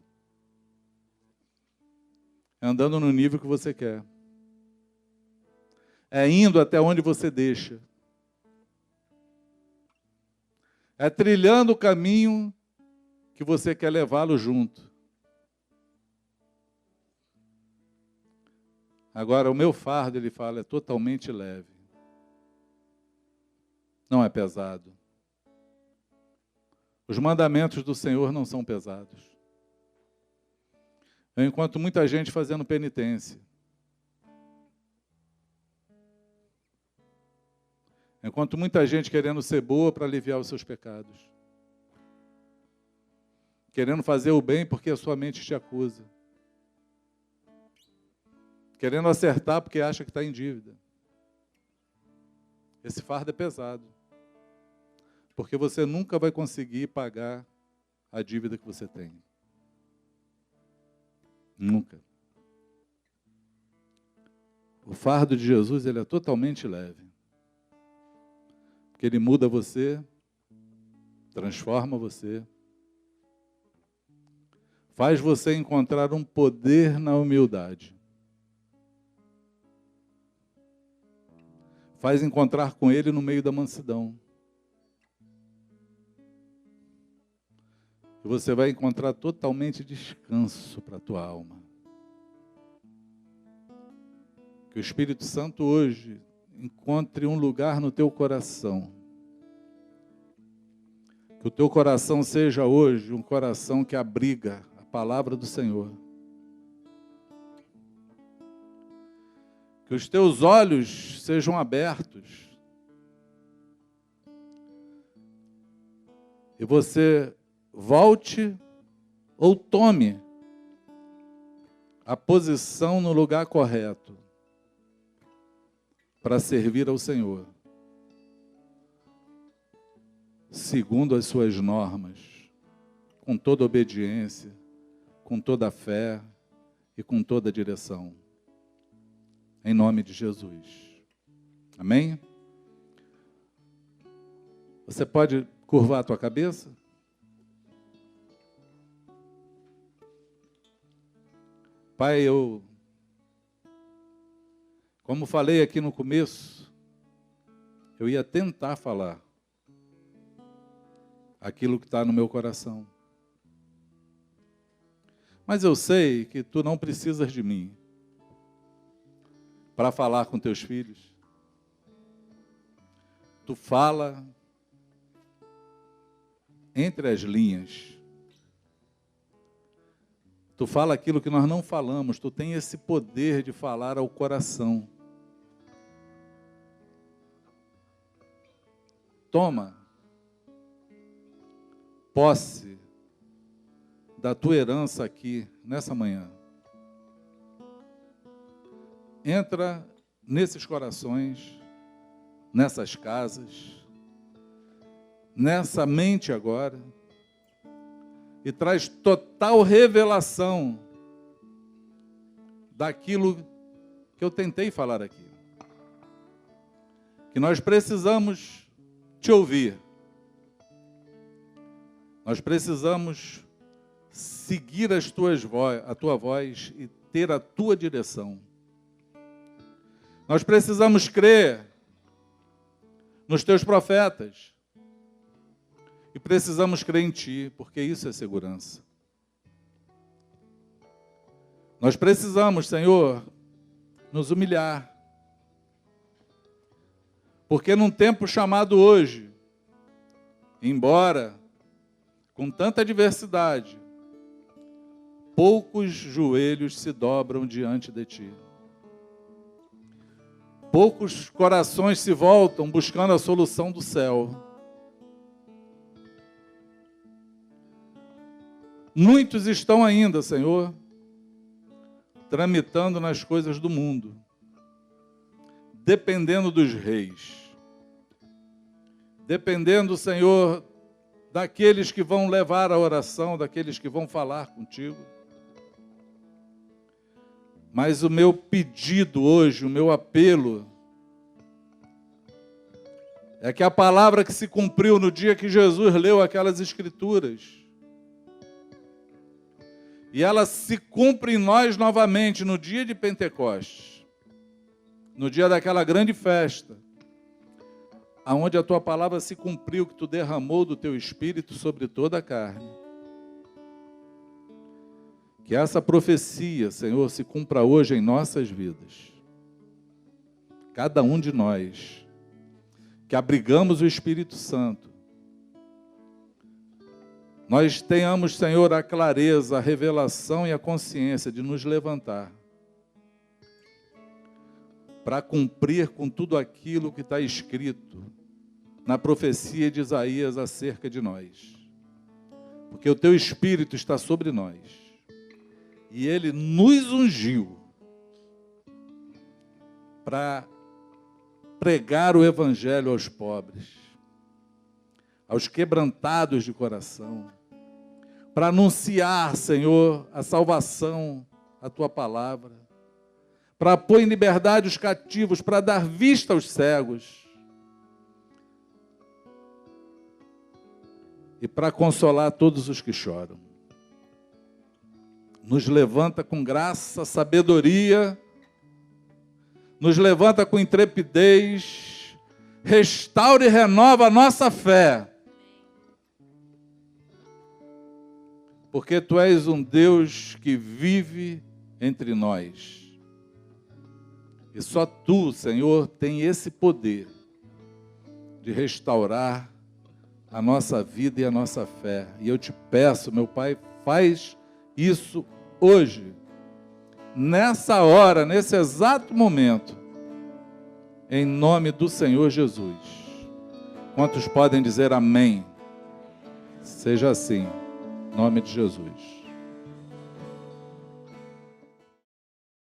é andando no nível que você quer, é indo até onde você deixa, é trilhando o caminho que você quer levá-lo junto. Agora, o meu fardo, ele fala, é totalmente leve. Não é pesado. Os mandamentos do Senhor não são pesados. Eu encontro muita gente fazendo penitência. Eu encontro muita gente querendo ser boa para aliviar os seus pecados. Querendo fazer o bem porque a sua mente te acusa. Querendo acertar porque acha que está em dívida. Esse fardo é pesado. Porque você nunca vai conseguir pagar a dívida que você tem. Nunca. O fardo de Jesus, ele é totalmente leve. Porque ele muda você, transforma você, faz você encontrar um poder na humildade. Faz encontrar com ele no meio da mansidão. E você vai encontrar totalmente descanso para a tua alma. Que o Espírito Santo hoje encontre um lugar no teu coração. Que o teu coração seja hoje um coração que abriga a palavra do Senhor. Que os teus olhos sejam abertos. E você volte ou tome a posição no lugar correto para servir ao Senhor, segundo as suas normas, com toda obediência, com toda a fé e com toda a direção. Em nome de Jesus. Amém? Você pode curvar a tua cabeça? Pai, como falei aqui no começo, eu ia tentar falar aquilo que está no meu coração. Mas eu sei que tu não precisas de mim para falar com teus filhos. Tu fala entre as linhas. Tu fala aquilo que nós não falamos. Tu tem esse poder de falar ao coração. Toma posse da tua herança aqui, nessa manhã. Entra nesses corações, nessas casas, nessa mente agora, e traz total revelação daquilo que eu tentei falar aqui. Que nós precisamos te ouvir. Nós precisamos seguir a tua voz e ter a tua direção. Nós precisamos crer nos teus profetas. E precisamos crer em ti, porque isso é segurança. Nós precisamos, Senhor, nos humilhar. Porque num tempo chamado hoje, embora com tanta diversidade, poucos joelhos se dobram diante de ti. Poucos corações se voltam buscando a solução do céu. Muitos estão ainda, Senhor, tramitando nas coisas do mundo, dependendo dos reis, dependendo, Senhor, daqueles que vão levar a oração, daqueles que vão falar contigo. Mas o meu pedido hoje, o meu apelo, é que a palavra que se cumpriu no dia que Jesus leu aquelas escrituras, e ela se cumpre em nós novamente no dia de Pentecostes, no dia daquela grande festa, aonde a tua palavra se cumpriu, que tu derramou do teu Espírito sobre toda a carne. Que essa profecia, Senhor, se cumpra hoje em nossas vidas. Cada um de nós, que abrigamos o Espírito Santo, nós tenhamos, Senhor, a clareza, a revelação e a consciência de nos levantar para cumprir com tudo aquilo que está escrito na profecia de Isaías acerca de nós. Porque o teu Espírito está sobre nós e ele nos ungiu para pregar o Evangelho aos pobres, aos quebrantados de coração, para anunciar, Senhor, a salvação a tua palavra, para pôr em liberdade os cativos, para dar vista aos cegos e para consolar todos os que choram. Nos levanta com graça, sabedoria, nos levanta com intrepidez, restaura e renova a nossa fé, porque Tu és um Deus que vive entre nós. E só Tu, Senhor, tem esse poder de restaurar a nossa vida e a nossa fé. E eu Te peço, meu Pai, faz isso hoje, nessa hora, nesse exato momento, em nome do Senhor Jesus. Quantos podem dizer amém? Seja assim. Em nome de Jesus.